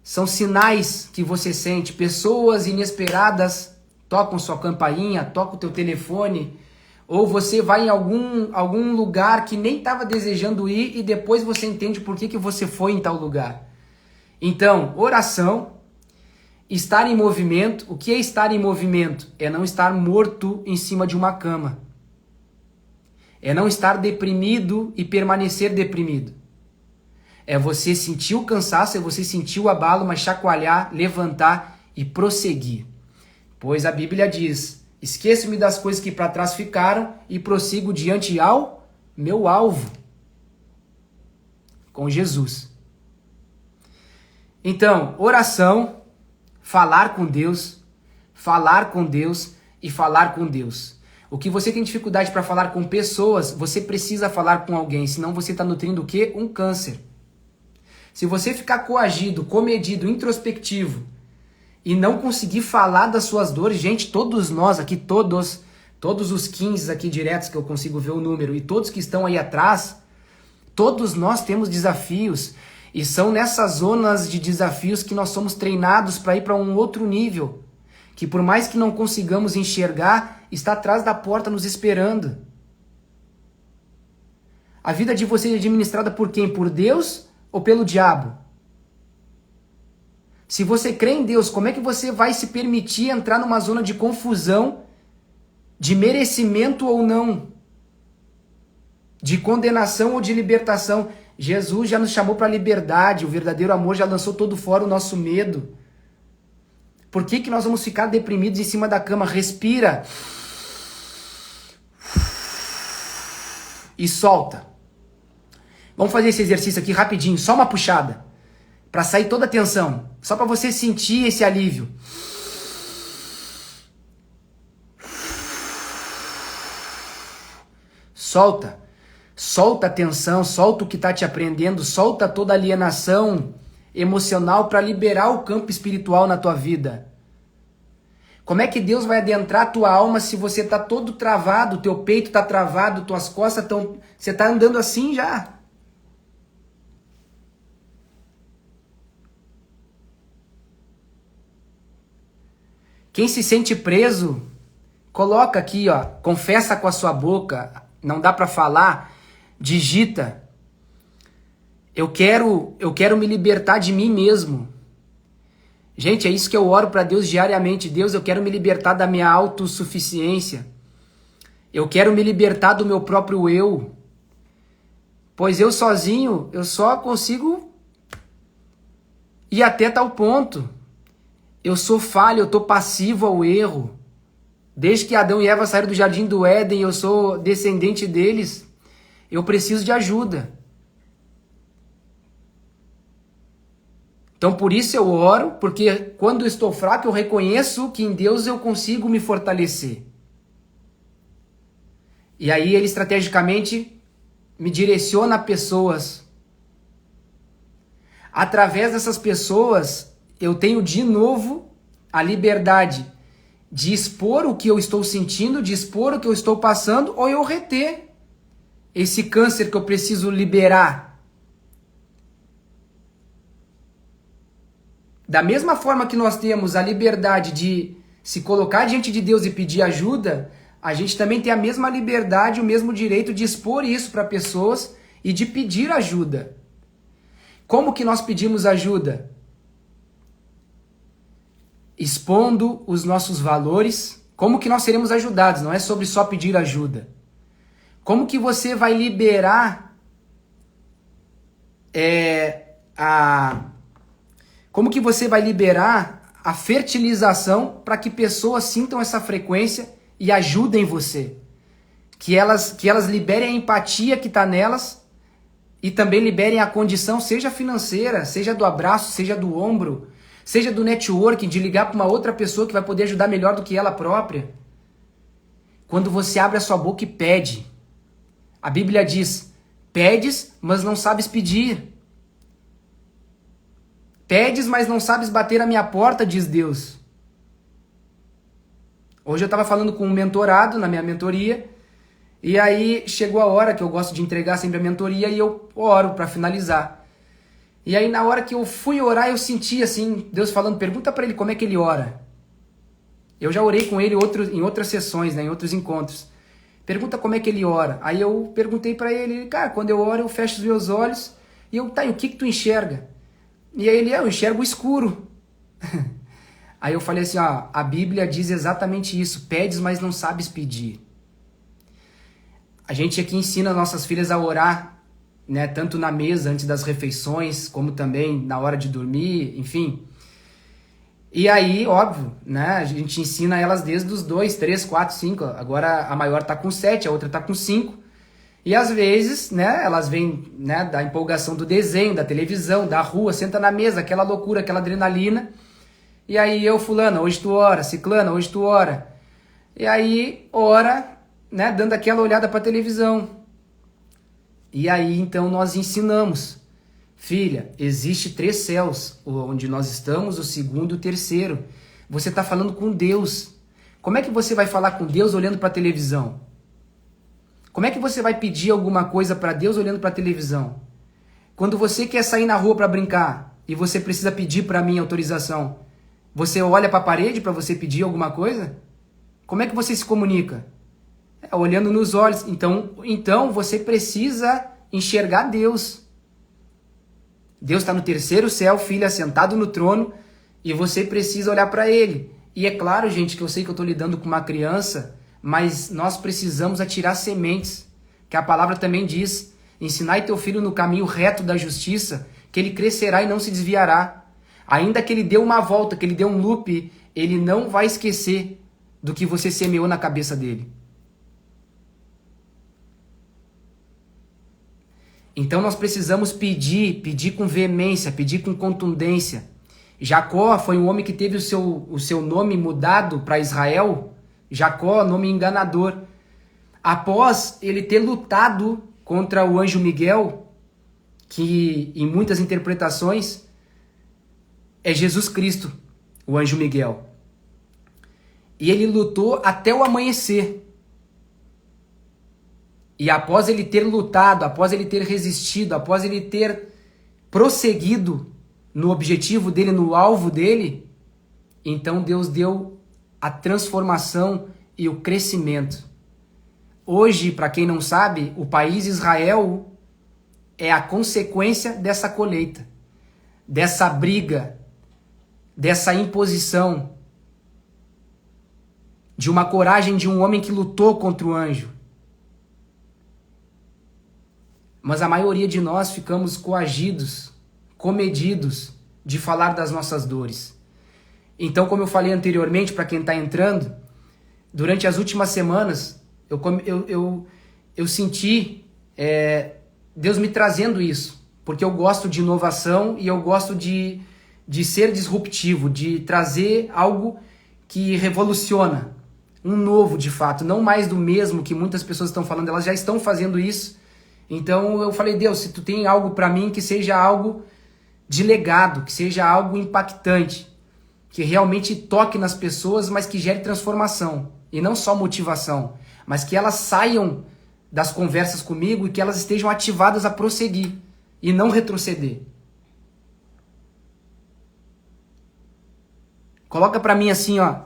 São sinais que você sente, pessoas inesperadas tocam sua campainha, tocam o teu telefone, ou você vai em algum lugar que nem estava desejando ir e depois você entende por que você foi em tal lugar. Então, oração, estar em movimento. O que é estar em movimento? É não estar morto em cima de uma cama. É não estar deprimido e permanecer deprimido. É você sentir o cansaço, é você sentir o abalo, mas chacoalhar, levantar e prosseguir. Pois a Bíblia diz: esqueço-me das coisas que para trás ficaram e prossigo diante ao meu alvo, com Jesus. Então, oração, falar com Deus e falar com Deus. O que você tem dificuldade para falar com pessoas, você precisa falar com alguém, senão você está nutrindo o quê? Um câncer. Se você ficar coagido, comedido, introspectivo e não conseguir falar das suas dores, gente, todos nós aqui, todos os 15 aqui diretos que eu consigo ver o número e todos que estão aí atrás, todos nós temos desafios e são nessas zonas de desafios que nós somos treinados para ir para um outro nível, que por mais que não consigamos enxergar, está atrás da porta nos esperando. A vida de vocês é administrada por quem? Por Deus ou pelo diabo? Se você crê em Deus, como é que você vai se permitir entrar numa zona de confusão, de merecimento ou não, de condenação ou de libertação? Jesus já nos chamou para a liberdade, o verdadeiro amor já lançou todo fora o nosso medo. Por que nós vamos ficar deprimidos em cima da cama? Respira. E solta. Vamos fazer esse exercício aqui rapidinho, só uma puxada, para sair toda a tensão, só para você sentir esse alívio. Solta. Solta a tensão, solta o que está te aprendendo, solta toda a alienação emocional para liberar o campo espiritual na tua vida. Como é que Deus vai adentrar a tua alma se você está todo travado, teu peito está travado, tuas costas estão... Você está andando assim já. Quem se sente preso, coloca aqui, ó, confessa com a sua boca, não dá para falar, digita. Eu quero me libertar de mim mesmo. Gente, é isso que eu oro para Deus diariamente. Deus, eu quero me libertar da minha autossuficiência. Eu quero me libertar do meu próprio eu. Pois eu sozinho, eu só consigo ir até tal ponto. Eu sou falho, eu estou passivo ao erro. Desde que Adão e Eva saíram do jardim do Éden, eu sou descendente deles. Eu preciso de ajuda. Então por isso eu oro, porque quando eu estou fraco eu reconheço que em Deus eu consigo me fortalecer. E aí ele estrategicamente me direciona a pessoas. Através dessas pessoas eu tenho de novo a liberdade de expor o que eu estou sentindo, de expor o que eu estou passando, ou eu reter esse câncer que eu preciso liberar. Da mesma forma que nós temos a liberdade de se colocar diante de Deus e pedir ajuda, a gente também tem a mesma liberdade, o mesmo direito de expor isso para pessoas e de pedir ajuda. Como que nós pedimos ajuda? Expondo os nossos valores. Como que nós seremos ajudados? Não é sobre só pedir ajuda. Como que você vai liberar Como que você vai liberar a fertilização para que pessoas sintam essa frequência e ajudem você? Que elas liberem a empatia que está nelas e também liberem a condição, seja financeira, seja do abraço, seja do ombro, seja do networking, de ligar para uma outra pessoa que vai poder ajudar melhor do que ela própria. Quando você abre a sua boca e pede. A Bíblia diz, pedes, mas não sabes pedir. Pedes, mas não sabes bater a minha porta, diz Deus. Hoje eu estava falando com um mentorado na minha mentoria, e aí chegou a hora que eu gosto de entregar sempre a mentoria e eu oro para finalizar. E aí na hora que eu fui orar, eu senti assim, Deus falando, pergunta para ele como é que ele ora. Eu já orei com ele em outras sessões, né, em outros encontros. Pergunta como é que ele ora. Aí eu perguntei para ele, cara, quando eu oro eu fecho os meus olhos e eu, tá, e o que tu enxerga? E aí ele, eu enxergo o escuro. Aí eu falei assim, ó, a Bíblia diz exatamente isso, pedes, mas não sabes pedir. A gente aqui ensina nossas filhas a orar, né, tanto na mesa antes das refeições, como também na hora de dormir, enfim. E aí, óbvio, né, a gente ensina elas desde os 2, 3, 4, 5, agora a maior tá com 7, a outra tá com 5. E às vezes, né, elas vêm, né, da empolgação do desenho, da televisão, da rua, senta na mesa, aquela loucura, aquela adrenalina. E aí eu, fulana, hoje tu ora, ciclana, hoje tu ora. E aí, ora, né, dando aquela olhada para a televisão. E aí então nós ensinamos: filha, existe 3 céus, onde nós estamos, o segundo e o terceiro. Você está falando com Deus. Como é que você vai falar com Deus olhando para a televisão? Como é que você vai pedir alguma coisa para Deus olhando para a televisão? Quando você quer sair na rua para brincar e você precisa pedir para mim autorização, você olha para a parede para você pedir alguma coisa? Como é que você se comunica? Olhando nos olhos. Então você precisa enxergar Deus. Deus está no terceiro céu, filha, sentado no trono, e você precisa olhar para Ele. E é claro, gente, que eu sei que eu estou lidando com uma criança, mas nós precisamos atirar sementes, que a palavra também diz: ensinai teu filho no caminho reto da justiça, que ele crescerá e não se desviará. Ainda que ele dê uma volta, que ele dê um loop, ele não vai esquecer do que você semeou na cabeça dele. Então nós precisamos pedir com veemência, pedir com contundência. Jacó foi um homem que teve o seu nome mudado para Israel. Jacó, nome enganador. Após ele ter lutado contra o anjo Miguel, que em muitas interpretações é Jesus Cristo, o anjo Miguel. E ele lutou até o amanhecer. E após ele ter lutado, após ele ter resistido, após ele ter prosseguido no objetivo dele, no alvo dele, então Deus deu a transformação e o crescimento. Hoje, para quem não sabe, o país Israel é a consequência dessa colheita, dessa briga, dessa imposição, de uma coragem de um homem que lutou contra o anjo. Mas a maioria de nós ficamos coagidos, comedidos de falar das nossas dores. Então, como eu falei anteriormente, para quem está entrando, durante as últimas semanas, eu senti Deus me trazendo isso, porque eu gosto de inovação e eu gosto de ser disruptivo, de trazer algo que revoluciona, um novo de fato, não mais do mesmo que muitas pessoas estão falando, elas já estão fazendo isso. Então eu falei: Deus, se tu tem algo para mim, que seja algo de legado, que seja algo impactante, que realmente toque nas pessoas, mas que gere transformação, e não só motivação, mas que elas saiam das conversas comigo e que elas estejam ativadas a prosseguir e não retroceder. Coloca para mim assim, ó: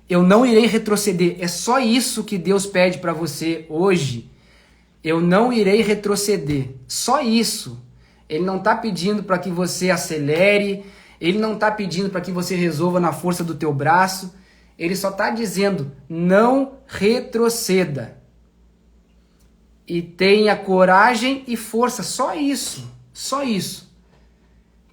eu não irei retroceder. É só isso que Deus pede para você hoje. Eu não irei retroceder. Só isso. Ele não está pedindo para que você acelere. Ele não está pedindo para que você resolva na força do teu braço. Ele só está dizendo: não retroceda. E tenha coragem e força. Só isso. Só isso.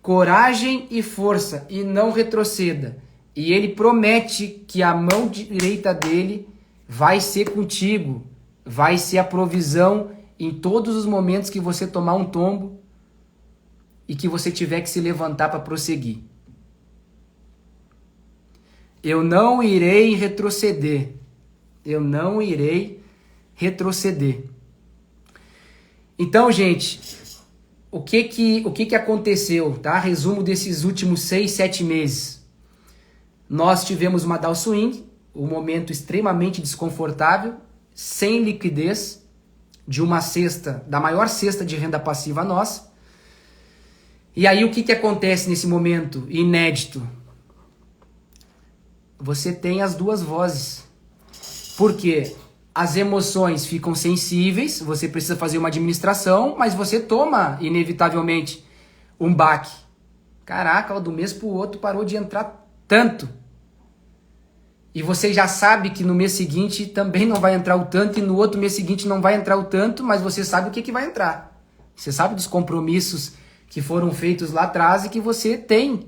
Coragem e força. E não retroceda. E ele promete que a mão direita dele vai ser contigo. Vai ser a provisão em todos os momentos que você tomar um tombo e que você tiver que se levantar para prosseguir. Eu não irei retroceder. Eu não irei retroceder. Então, gente, o que aconteceu, tá? Resumo desses últimos 6, 7 meses. Nós tivemos uma downswing, um momento extremamente desconfortável, sem liquidez, de uma cesta, da maior cesta de renda passiva nossa. E aí o que acontece nesse momento inédito? Você tem as duas vozes. Porque as emoções ficam sensíveis, você precisa fazer uma administração, mas você toma, inevitavelmente, um baque. Caraca, do mês pro outro parou de entrar tanto. E você já sabe que no mês seguinte também não vai entrar o tanto, e no outro mês seguinte não vai entrar o tanto, mas você sabe o que vai entrar. Você sabe dos compromissos que foram feitos lá atrás e que você tem.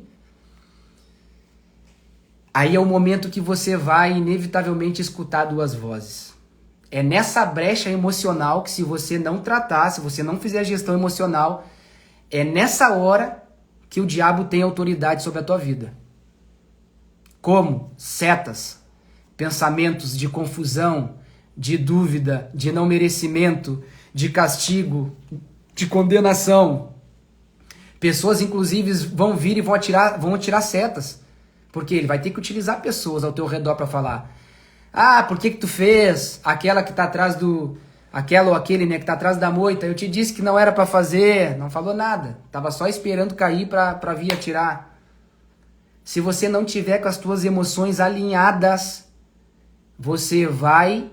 Aí é o momento que você vai inevitavelmente escutar duas vozes. É nessa brecha emocional que, se você não tratar, se você não fizer a gestão emocional, é nessa hora que o diabo tem autoridade sobre a tua vida. Como? Setas, pensamentos de confusão, de dúvida, de não merecimento, de castigo, de condenação. Pessoas, inclusive, vão vir e vão atirar setas. Porque ele vai ter que utilizar pessoas ao teu redor para falar. Ah, por que tu fez? Aquela que tá atrás do... Aquela ou aquele, né, que tá atrás da moita. Eu te disse que não era para fazer. Não falou nada. Tava só esperando cair para vir atirar. Se você não tiver com as tuas emoções alinhadas, você vai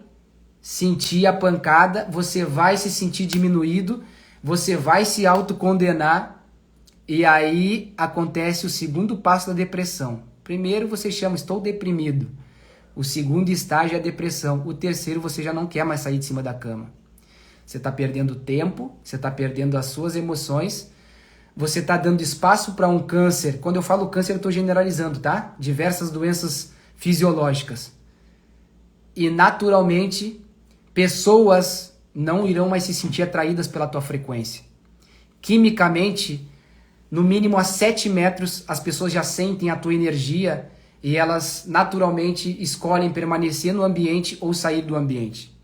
sentir a pancada, você vai se sentir diminuído, você vai se autocondenar, e aí acontece o segundo passo da depressão. Primeiro você chama, estou deprimido. O segundo estágio é a depressão. O terceiro, você já não quer mais sair de cima da cama. Você está perdendo tempo, você está perdendo as suas emoções, você está dando espaço para um câncer. Quando eu falo câncer, eu estou generalizando, tá? Diversas doenças fisiológicas. E naturalmente, pessoas não irão mais se sentir atraídas pela tua frequência. Quimicamente, no mínimo a 7 metros, as pessoas já sentem a tua energia e elas naturalmente escolhem permanecer no ambiente ou sair do ambiente.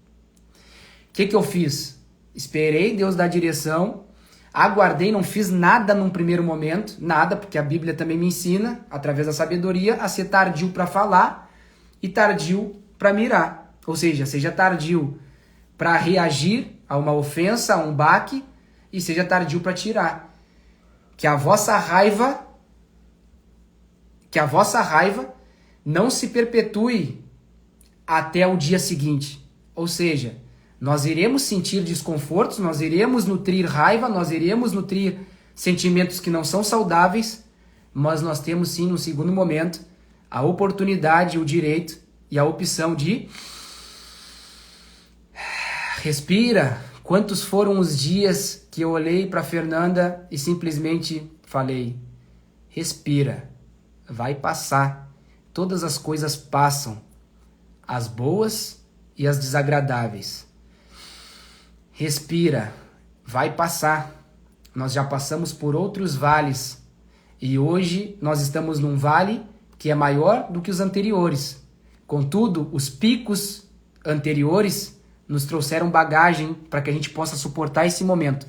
O que eu fiz? Esperei Deus dar direção, aguardei, não fiz nada num primeiro momento, nada, porque a Bíblia também me ensina, através da sabedoria, a ser tardio para falar e tardio para mirar. Ou seja tardio para reagir a uma ofensa, a um baque, e seja tardio para tirar. Que a vossa raiva não se perpetue até o dia seguinte. Ou seja, nós iremos sentir desconfortos, nós iremos nutrir raiva, nós iremos nutrir sentimentos que não são saudáveis, mas nós temos sim, no segundo momento, a oportunidade, o direito e a opção de... Respira. Quantos foram os dias que eu olhei para Fernanda e simplesmente falei: respira, vai passar. Todas as coisas passam, as boas e as desagradáveis. Respira, vai passar. Nós já passamos por outros vales e hoje nós estamos num vale que é maior do que os anteriores. Contudo, os picos anteriores nos trouxeram bagagem para que a gente possa suportar esse momento.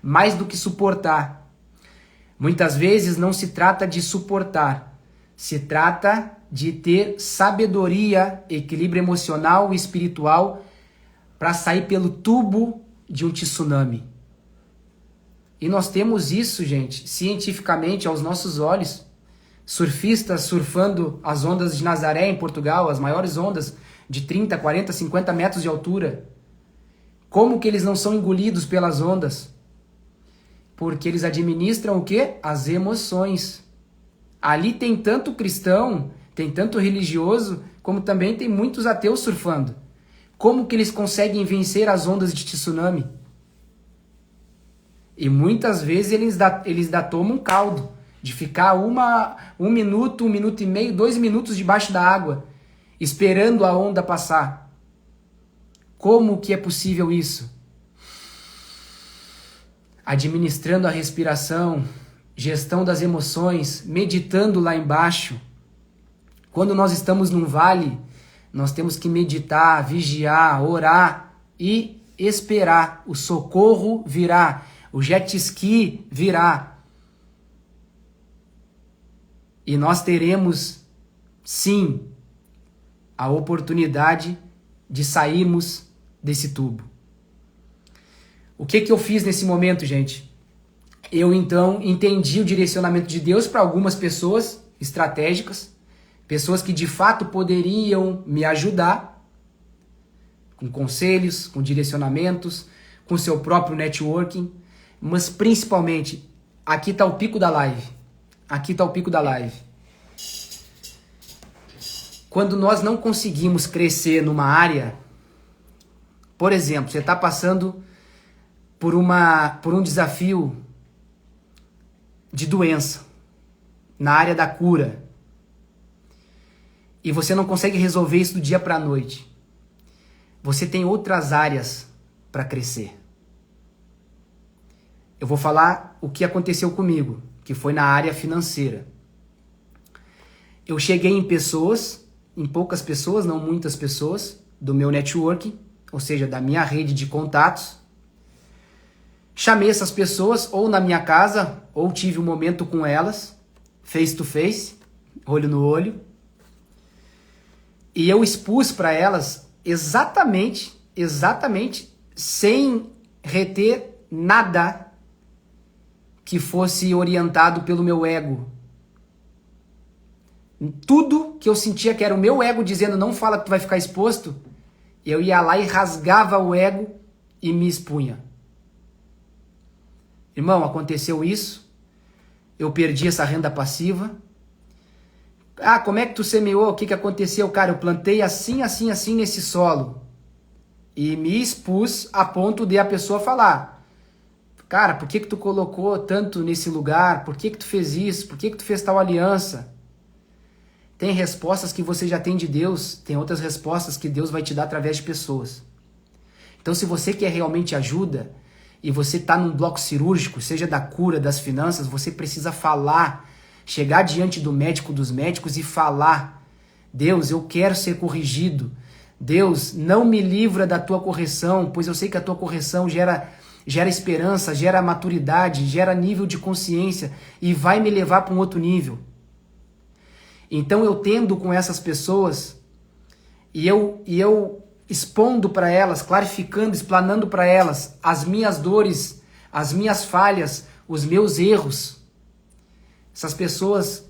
Mais do que suportar. Muitas vezes não se trata de suportar, se trata de ter sabedoria, equilíbrio emocional e espiritual para sair pelo tubo de um tsunami. E nós temos isso, gente, cientificamente aos nossos olhos. Surfistas surfando as ondas de Nazaré em Portugal, as maiores ondas de 30, 40, 50 metros de altura. Como que eles não são engolidos pelas ondas? Porque eles administram o quê? As emoções. Ali tem tanto cristão, tem tanto religioso, como também tem muitos ateus surfando. Como que eles conseguem vencer as ondas de tsunami? E muitas vezes eles tomam um caldo de ficar um minuto e meio, 2 minutos debaixo da água, esperando a onda passar. Como que é possível isso? Administrando a respiração, gestão das emoções, meditando lá embaixo. Quando nós estamos num vale, nós temos que meditar, vigiar, orar e esperar. O socorro virá, o jet ski virá. E nós teremos, sim, a oportunidade de sairmos desse tubo. O que eu fiz nesse momento, gente? Eu então entendi o direcionamento de Deus para algumas pessoas estratégicas, pessoas que de fato poderiam me ajudar com conselhos, com direcionamentos, com seu próprio networking, mas principalmente, aqui está o pico da live. Aqui está o pico da live. Quando nós não conseguimos crescer numa área, por exemplo, você está passando por um desafio de doença na área da cura e você não consegue resolver isso do dia para a noite. Você tem outras áreas para crescer. Eu vou falar o que aconteceu comigo, que foi na área financeira. Eu cheguei em poucas pessoas, não muitas pessoas, do meu networking, ou seja, da minha rede de contatos. Chamei essas pessoas ou na minha casa, ou tive um momento com elas, face to face, olho no olho. E eu expus para elas exatamente, sem reter nada que fosse orientado pelo meu ego. Tudo que eu sentia que era o meu ego dizendo não fala que tu vai ficar exposto, eu ia lá e rasgava o ego e me expunha. Irmão, aconteceu isso, eu perdi essa renda passiva. Ah, como é que tu semeou? O que aconteceu? Cara, eu plantei assim nesse solo. E me expus a ponto de a pessoa falar: cara, por que tu colocou tanto nesse lugar? Por que tu fez isso? Por que tu fez tal aliança? Tem respostas que você já tem de Deus, tem outras respostas que Deus vai te dar através de pessoas. Então, se você quer realmente ajuda e você está num bloco cirúrgico, seja da cura, das finanças, você precisa falar, chegar diante do médico dos médicos e falar: Deus, eu quero ser corrigido. Deus, não me livra da tua correção, pois eu sei que a tua correção gera esperança, gera maturidade, gera nível de consciência e vai me levar para um outro nível. Então eu tendo com essas pessoas e eu expondo para elas, clarificando, explanando para elas as minhas dores, as minhas falhas, os meus erros. Essas pessoas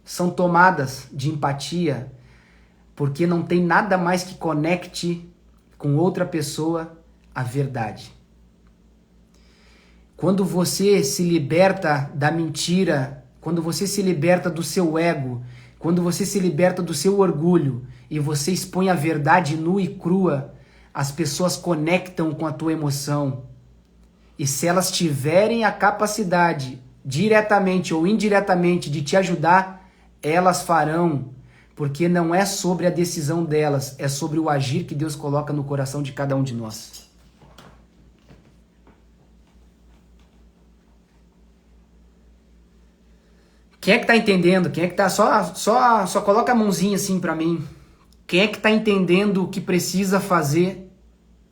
são tomadas de empatia, porque não tem nada mais que conecte com outra pessoa a verdade. Quando você se liberta da mentira, quando você se liberta do seu ego, quando você se liberta do seu orgulho e você expõe a verdade nua e crua, as pessoas conectam com a tua emoção. E se elas tiverem a capacidade, diretamente ou indiretamente, de te ajudar, elas farão, porque não é sobre a decisão delas, é sobre o agir que Deus coloca no coração de cada um de nós. Quem é que tá entendendo? Quem é que tá... Só coloca a mãozinha assim pra mim. Quem é que tá entendendo o que precisa fazer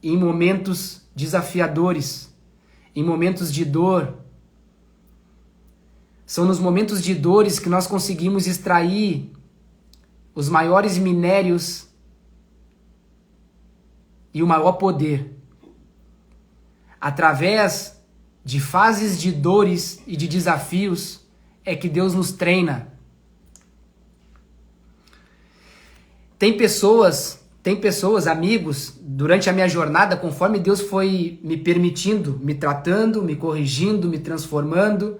em momentos desafiadores, em momentos de dor? São nos momentos de dores que nós conseguimos extrair os maiores minérios e o maior poder. Através de fases de dores e de desafios é que Deus nos treina. Tem pessoas, amigos, durante a minha jornada, conforme Deus foi me permitindo, me tratando, me corrigindo, me transformando,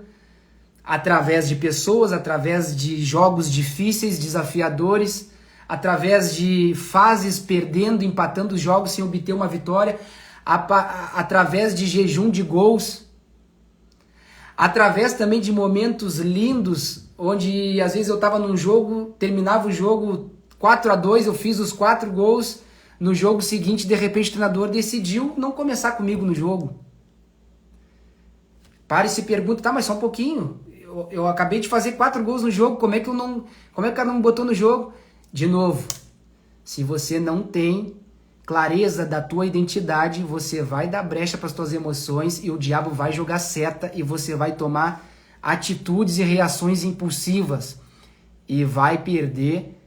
através de pessoas, através de jogos difíceis, desafiadores, através de fases perdendo, empatando os jogos sem obter uma vitória, através de jejum de gols, através também de momentos lindos, onde às vezes eu estava num jogo, terminava o jogo 4-2, eu fiz os 4 gols, no jogo seguinte, de repente o treinador decidiu não começar comigo no jogo. Para e se pergunta: tá, mas só um pouquinho, eu acabei de fazer 4 gols no jogo, como é que o cara não me botou no jogo? De novo, se você não tem clareza da tua identidade, você vai dar brecha para as tuas emoções e o diabo vai jogar seta e você vai tomar atitudes e reações impulsivas e vai perder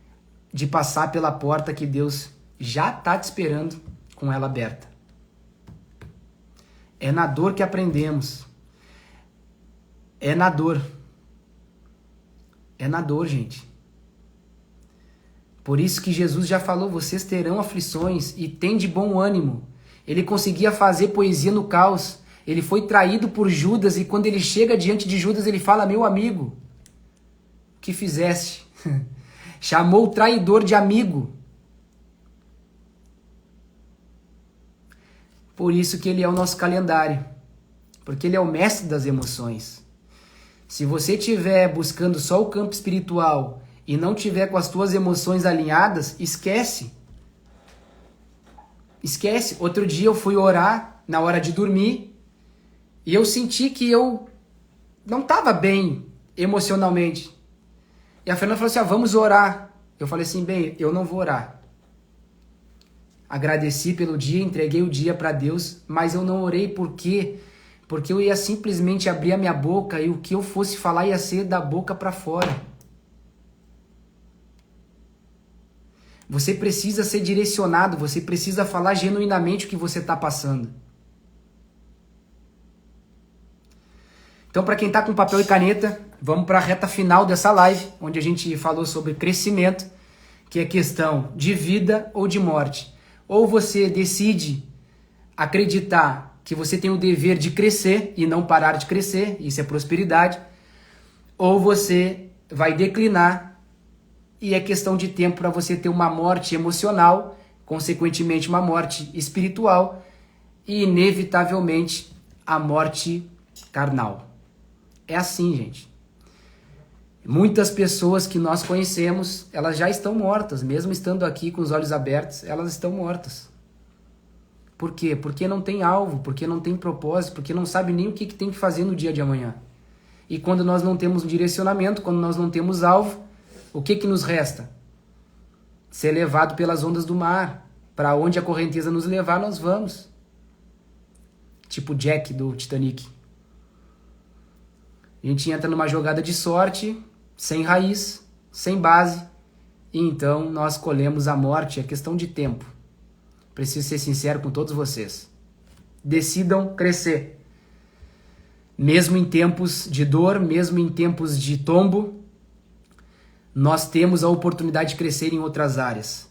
de passar pela porta que Deus já está te esperando com ela aberta. É na dor que aprendemos. É na dor. É na dor, gente. Por isso que Jesus já falou: vocês terão aflições e tem de bom ânimo. Ele conseguia fazer poesia no caos. Ele foi traído por Judas e quando ele chega diante de Judas, ele fala: meu amigo, o que fizeste? Chamou o traidor de amigo. Por isso que ele é o nosso calendário. Porque ele é o mestre das emoções. Se você estiver buscando só o campo espiritual e não tiver com as tuas emoções alinhadas, esquece. Esquece. Outro dia eu fui orar na hora de dormir e eu senti que eu não estava bem emocionalmente. E a Fernanda falou assim: vamos orar. Eu falei assim: bem, eu não vou orar. agradeci pelo dia, entreguei o dia para Deus, mas eu não orei por quê? Porque eu ia simplesmente abrir a minha boca e o que eu fosse falar ia ser da boca para fora. Você precisa ser direcionado, você precisa falar genuinamente o que você está passando. Então, para quem está com papel e caneta, vamos para a reta final dessa live, onde a gente falou sobre crescimento, que é questão de vida ou de morte. Ou você decide acreditar que você tem o dever de crescer e não parar de crescer, isso é prosperidade, ou você vai declinar e é questão de tempo para você ter uma morte emocional, consequentemente uma morte espiritual e inevitavelmente a morte carnal. É assim, gente. Muitas pessoas que nós conhecemos, elas já estão mortas, mesmo estando aqui com os olhos abertos, elas estão mortas. Por quê? Porque não tem alvo, porque não tem propósito, porque não sabe nem o que tem que fazer no dia de amanhã. E quando nós não temos um direcionamento, quando nós não temos alvo, o que nos resta? Ser levado pelas ondas do mar. Para onde a correnteza nos levar, nós vamos. Tipo Jack do Titanic. A gente entra numa jogada de sorte, sem raiz, sem base, e então nós colhemos a morte, é questão de tempo. Preciso ser sincero com todos vocês. Decidam crescer. Mesmo em tempos de dor, mesmo em tempos de tombo, nós temos a oportunidade de crescer em outras áreas.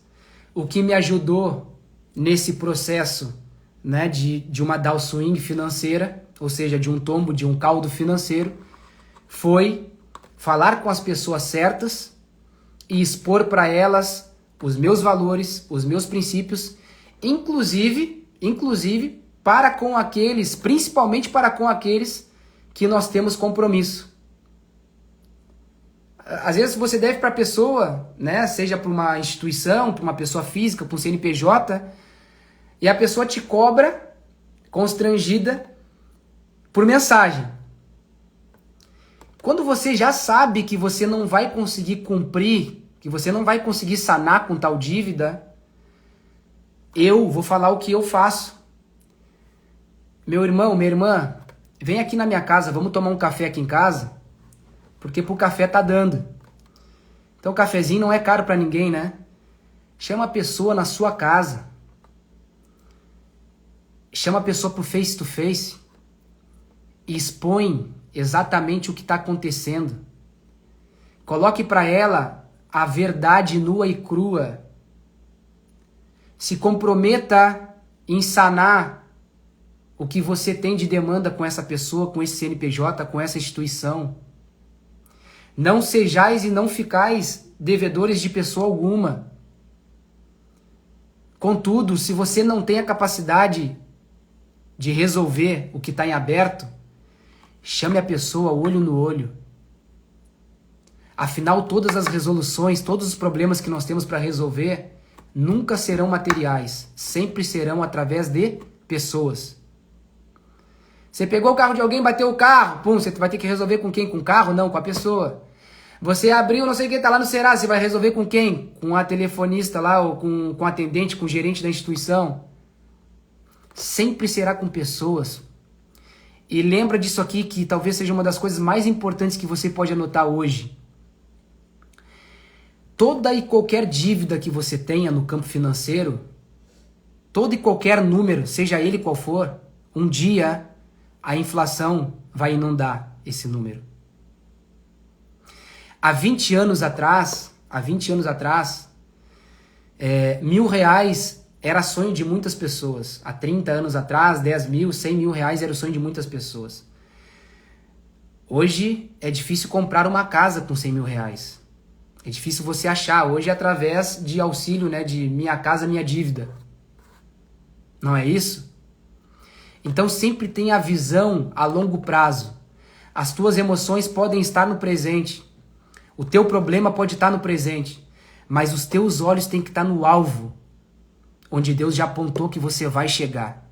O que me ajudou nesse processo, né, de uma downswing financeira, ou seja, de um tombo, de um caldo financeiro, foi falar com as pessoas certas e expor para elas os meus valores, os meus princípios, inclusive para com aqueles, principalmente para com aqueles que nós temos compromisso. Às vezes você deve para a pessoa, né, seja para uma instituição, para uma pessoa física, para um CNPJ, e a pessoa te cobra, constrangida, por mensagem. Quando você já sabe que você não vai conseguir cumprir, que você não vai conseguir sanar com tal dívida, eu vou falar o que eu faço. Meu irmão, minha irmã, vem aqui na minha casa, vamos tomar um café aqui em casa, porque pro café tá dando. Então o cafezinho não é caro para ninguém, né? Chama a pessoa na sua casa. Chama a pessoa pro face to face e expõe exatamente o que está acontecendo. Coloque para ela a verdade nua e crua. Se comprometa em sanar o que você tem de demanda com essa pessoa, com esse CNPJ, com essa instituição. Não sejais e não ficais devedores de pessoa alguma. Contudo, se você não tem a capacidade de resolver o que está em aberto, chame a pessoa olho no olho. Afinal, todas as resoluções, todos os problemas que nós temos para resolver nunca serão materiais, sempre serão através de pessoas. Você pegou o carro de alguém, bateu o carro, pum, você vai ter que resolver com quem? Com o carro? Não, com a pessoa. Você abriu, não sei o que, tá lá no Serasa, você vai resolver com quem? Com a telefonista lá, ou com o atendente, com o gerente da instituição? Sempre será com pessoas. E lembra disso aqui, que talvez seja uma das coisas mais importantes que você pode anotar hoje. Toda e qualquer dívida que você tenha no campo financeiro, todo e qualquer número, seja ele qual for, um dia a inflação vai inundar esse número. Há 20 anos atrás, R$1.000 era sonho de muitas pessoas. Há 30 anos atrás, 10 mil, 100 mil reais era o sonho de muitas pessoas. Hoje é difícil comprar uma casa com 100 mil reais. É difícil você achar. Hoje é através de auxílio, né, de Minha Casa Minha Dívida. Não é isso? Então sempre tenha a visão a longo prazo. As tuas emoções podem estar no presente. O teu problema pode estar no presente. Mas os teus olhos têm que estar no alvo, onde Deus já apontou que você vai chegar.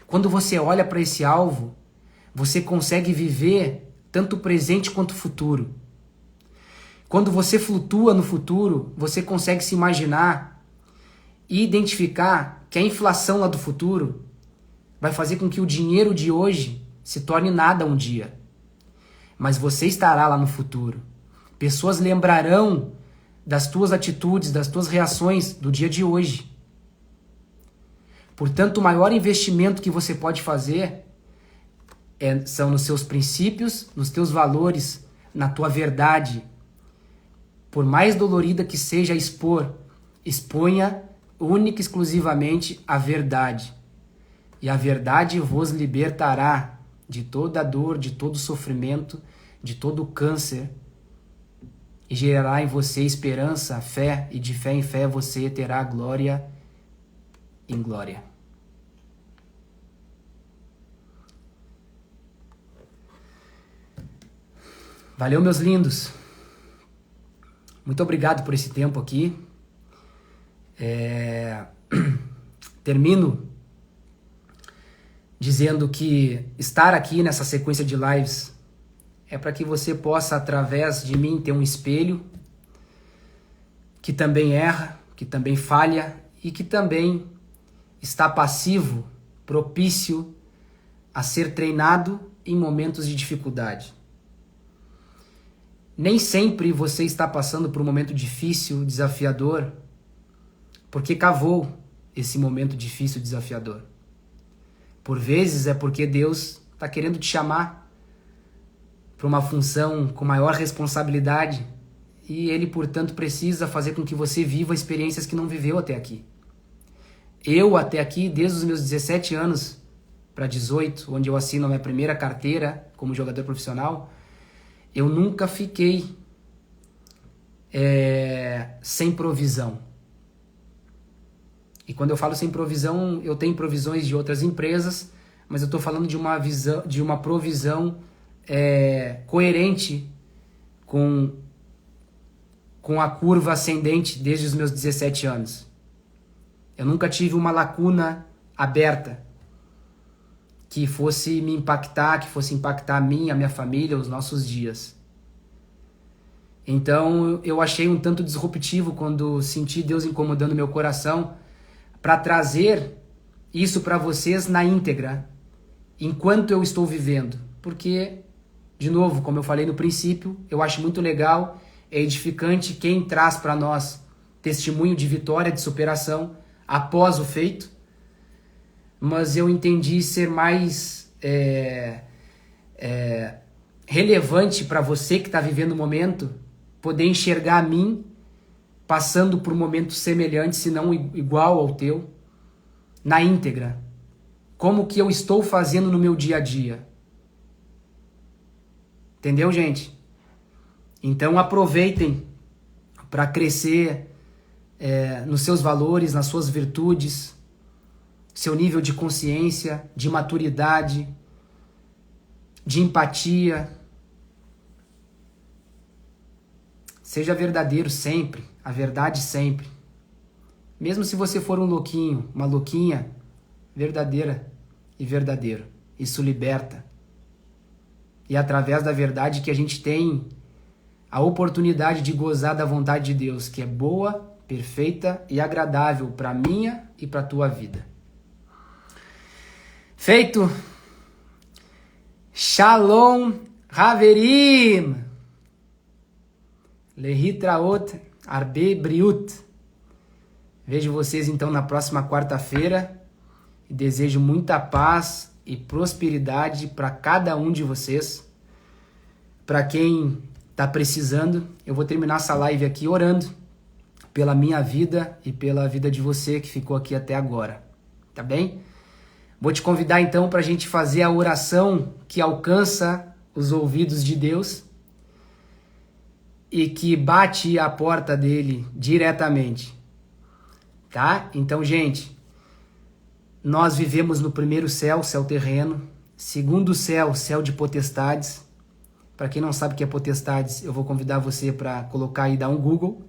Quando você olha para esse alvo, você consegue viver tanto o presente quanto o futuro. Quando você flutua no futuro, você consegue se imaginar e identificar que a inflação lá do futuro vai fazer com que o dinheiro de hoje se torne nada um dia. Mas você estará lá no futuro. Pessoas lembrarão das tuas atitudes, das tuas reações do dia de hoje. Portanto, o maior investimento que você pode fazer são nos seus princípios, nos teus valores, na tua verdade. Por mais dolorida que seja expor, exponha única e exclusivamente a verdade. E a verdade vos libertará de toda dor, de todo sofrimento, de todo câncer, e gerará em você esperança, fé, e de fé em fé você terá glória em glória. Valeu, meus lindos. Muito obrigado por esse tempo aqui. Termino dizendo que estar aqui nessa sequência de lives é para que você possa, através de mim, ter um espelho que também erra, que também falha e que também está passivo, propício a ser treinado em momentos de dificuldade. Nem sempre você está passando por um momento difícil, desafiador, porque cavou esse momento difícil, desafiador. Por vezes é porque Deus está querendo te chamar para uma função com maior responsabilidade e Ele, portanto, precisa fazer com que você viva experiências que não viveu até aqui. Eu, até aqui, desde os meus 17 anos para 18, onde eu assino a minha primeira carteira como jogador profissional, eu nunca fiquei sem provisão. E quando eu falo sem provisão, eu tenho provisões de outras empresas, mas eu estou falando de uma provisão coerente com a curva ascendente desde os meus 17 anos. Eu nunca tive uma lacuna aberta que fosse me impactar, que fosse impactar a mim, a minha família, os nossos dias. Então eu achei um tanto disruptivo quando senti Deus incomodando meu coração para trazer isso para vocês na íntegra, enquanto eu estou vivendo. Porque, de novo, como eu falei no princípio, eu acho muito legal, é edificante quem traz para nós testemunho de vitória, de superação após o feito, mas eu entendi ser mais relevante para você que está vivendo o momento, poder enxergar a mim passando por momentos semelhantes, se não igual ao teu, na íntegra. Como que eu estou fazendo no meu dia a dia. Entendeu, gente? Então aproveitem para crescer nos seus valores, nas suas virtudes, seu nível de consciência, de maturidade, de empatia. Seja verdadeiro sempre, a verdade sempre. Mesmo se você for um louquinho, uma louquinha, verdadeira e verdadeiro. Isso liberta. E é através da verdade que a gente tem a oportunidade de gozar da vontade de Deus, que é boa, perfeita e agradável para a minha e para a tua vida. Feito. Shalom Haverim. Lehitraot Arbe Briut. Vejo vocês então na próxima quarta-feira e desejo muita paz e prosperidade para cada um de vocês. Para quem está precisando, eu vou terminar essa live aqui orando pela minha vida e pela vida de você que ficou aqui até agora. Tá bem? Vou te convidar então para a gente fazer a oração que alcança os ouvidos de Deus e que bate a porta dele diretamente. Tá? Então, gente, nós vivemos no primeiro céu, céu terreno. Segundo céu, céu de potestades. Para quem não sabe o que é potestades, eu vou convidar você para colocar e dar um Google.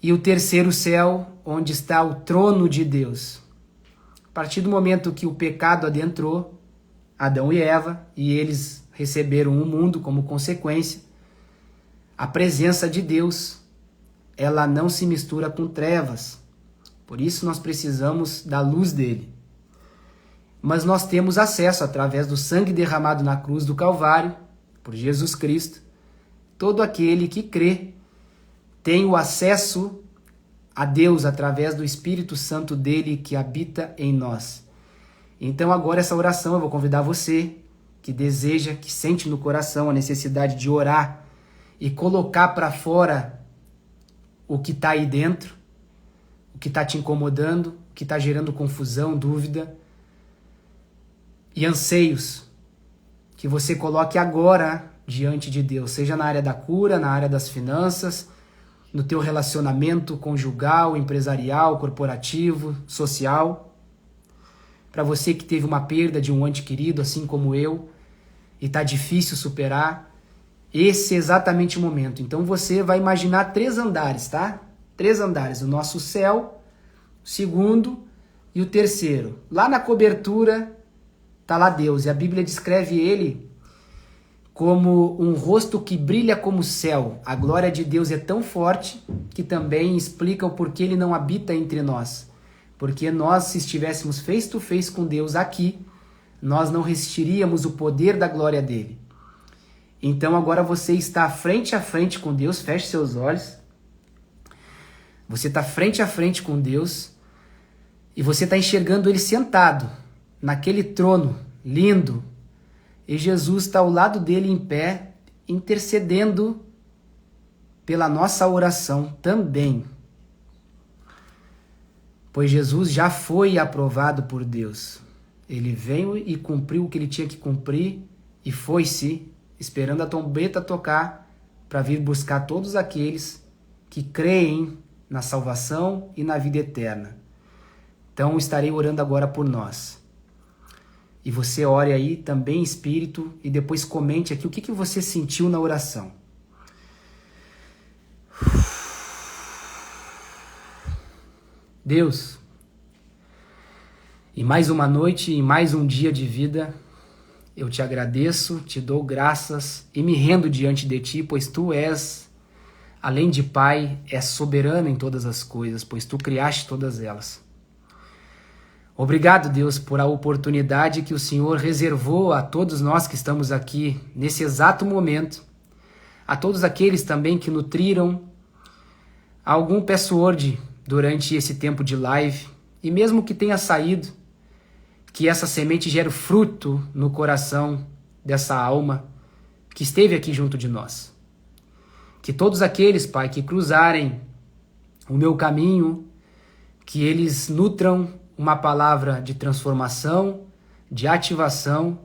E o terceiro céu, onde está o trono de Deus. A partir do momento que o pecado adentrou Adão e Eva, e eles receberam o mundo como consequência, a presença de Deus ela não se mistura com trevas. Por isso nós precisamos da luz dele. Mas nós temos acesso através do sangue derramado na cruz do Calvário, por Jesus Cristo. Todo aquele que crê tem o acesso a Deus através do Espírito Santo dele que habita em nós. Então agora essa oração eu vou convidar você que deseja, que sente no coração a necessidade de orar e colocar para fora o que está aí dentro, o que está te incomodando, o que está gerando confusão, dúvida e anseios, que você coloque agora diante de Deus, seja na área da cura, na área das finanças, no teu relacionamento conjugal, empresarial, corporativo, social. Para você que teve uma perda de um ente querido, assim como eu, e está difícil superar, esse é exatamente o momento. Então você vai imaginar 3 andares, tá? 3 andares, o nosso céu, o segundo e o terceiro. Lá na cobertura está lá Deus, e a Bíblia descreve ele como um rosto que brilha como o céu. A glória de Deus é tão forte que também explica o porquê ele não habita entre nós. Porque nós, se estivéssemos face to face com Deus aqui, nós não resistiríamos o poder da glória dele. Então agora você está frente a frente com Deus, feche seus olhos. Você está frente a frente com Deus e você está enxergando ele sentado naquele trono lindo. E Jesus está ao lado dele em pé, intercedendo pela nossa oração também. Pois Jesus já foi aprovado por Deus. Ele veio e cumpriu o que ele tinha que cumprir e foi-se, esperando a trombeta tocar para vir buscar todos aqueles que creem na salvação e na vida eterna. Então estarei orando agora por nós. E você ore aí também em espírito e depois comente aqui o que você sentiu na oração. Deus, em mais uma noite, em mais um dia de vida, eu te agradeço, te dou graças e me rendo diante de ti, pois tu és, além de Pai, és soberano em todas as coisas, pois tu criaste todas elas. Obrigado, Deus, por a oportunidade que o Senhor reservou a todos nós que estamos aqui nesse exato momento, a todos aqueles também que nutriram algum password durante esse tempo de live, e mesmo que tenha saído, que essa semente gere fruto no coração dessa alma que esteve aqui junto de nós. Que todos aqueles, Pai, que cruzarem o meu caminho, que eles nutram uma palavra de transformação, de ativação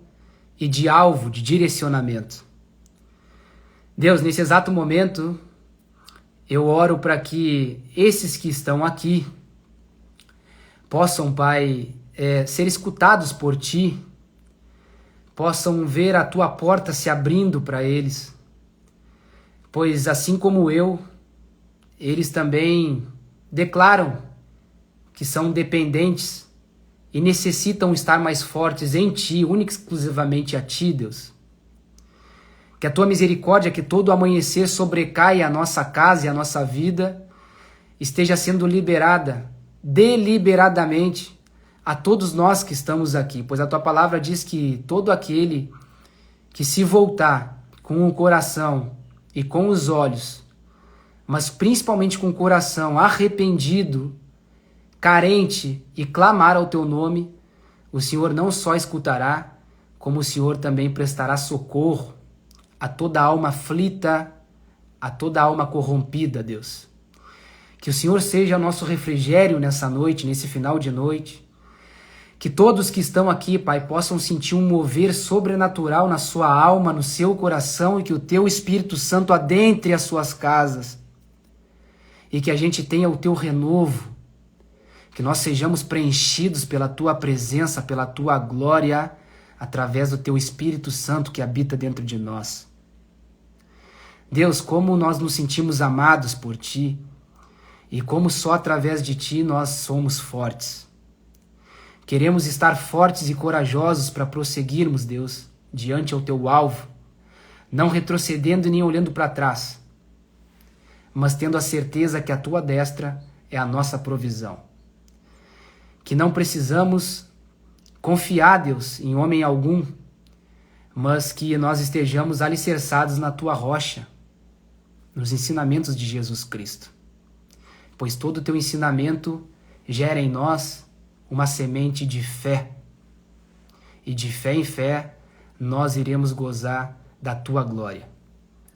e de alvo, de direcionamento. Deus, nesse exato momento, eu oro para que esses que estão aqui possam, Pai, ser escutados por Ti, possam ver a Tua porta se abrindo para eles, pois assim como eu, eles também declaram que são dependentes e necessitam estar mais fortes em Ti, única e exclusivamente a Ti, Deus. Que a Tua misericórdia, que todo amanhecer sobrecaia a nossa casa e a nossa vida, esteja sendo liberada deliberadamente a todos nós que estamos aqui, pois a Tua palavra diz que todo aquele que se voltar com o coração e com os olhos, mas principalmente com o coração arrependido, carente e clamar ao Teu nome, o Senhor não só escutará, como o Senhor também prestará socorro a toda alma aflita, a toda alma corrompida, Deus. Que o Senhor seja nosso refrigério nessa noite, nesse final de noite. Que todos que estão aqui, Pai, possam sentir um mover sobrenatural na sua alma, no seu coração, e que o Teu Espírito Santo adentre as suas casas. E que a gente tenha o Teu renovo, que nós sejamos preenchidos pela Tua presença, pela Tua glória, através do Teu Espírito Santo que habita dentro de nós. Deus, como nós nos sentimos amados por Ti, e como só através de Ti nós somos fortes. Queremos estar fortes e corajosos para prosseguirmos, Deus, diante ao Teu alvo, não retrocedendo nem olhando para trás, mas tendo a certeza que a tua destra é a nossa provisão. Que não precisamos confiar, Deus, em homem algum, mas que nós estejamos alicerçados na tua rocha, nos ensinamentos de Jesus Cristo. Pois todo o teu ensinamento gera em nós uma semente de fé. E de fé em fé, nós iremos gozar da tua glória.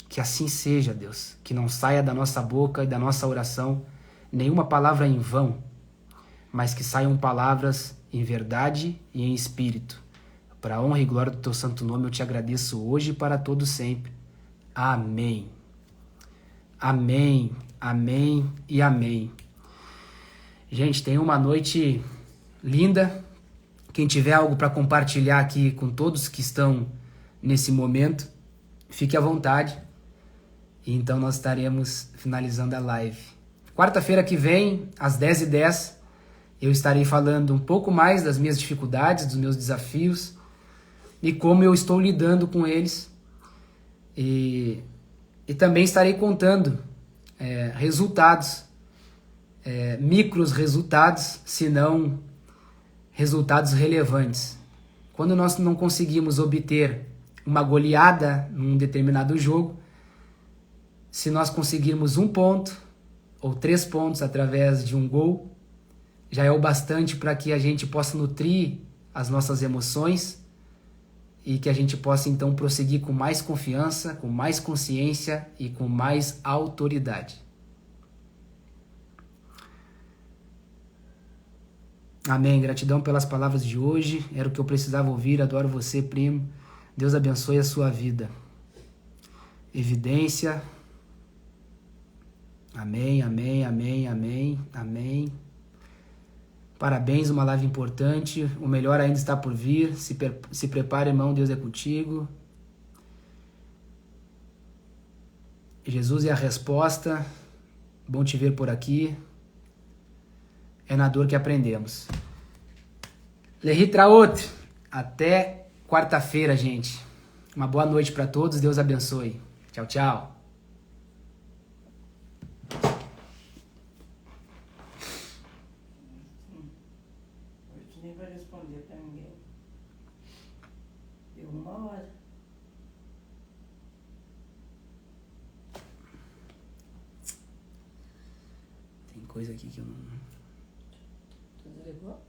Que assim seja, Deus, que não saia da nossa boca e da nossa oração nenhuma palavra em vão, mas que saiam palavras em verdade e em espírito. Para a honra e glória do teu santo nome, eu te agradeço hoje e para todo sempre. Amém. Amém, amém e amém. Gente, tenha uma noite linda. Quem tiver algo para compartilhar aqui com todos que estão nesse momento, fique à vontade. E então nós estaremos finalizando a live. Quarta-feira que vem, às 10h10, eu estarei falando um pouco mais das minhas dificuldades, dos meus desafios e como eu estou lidando com eles. E também estarei contando resultados, micros resultados, se não resultados relevantes. Quando nós não conseguimos obter uma goleada num determinado jogo, se nós conseguirmos 1 ponto ou 3 pontos através de um gol, já é o bastante para que a gente possa nutrir as nossas emoções e que a gente possa então prosseguir com mais confiança, com mais consciência e com mais autoridade. Amém. Gratidão pelas palavras de hoje. Era o que eu precisava ouvir. Adoro você, primo. Deus abençoe a sua vida. Evidência. Amém, amém, amém, amém, amém. Parabéns, uma live importante. O melhor ainda está por vir. Se prepare, irmão, Deus é contigo. Jesus é a resposta. Bom te ver por aqui. É na dor que aprendemos. Leritra outro. Até quarta-feira, gente. Uma boa noite para todos. Deus abençoe. Tchau, tchau. Hoje nem vai responder para ninguém. Deu 1 hora. Tem coisa aqui que eu não... Tudo legal?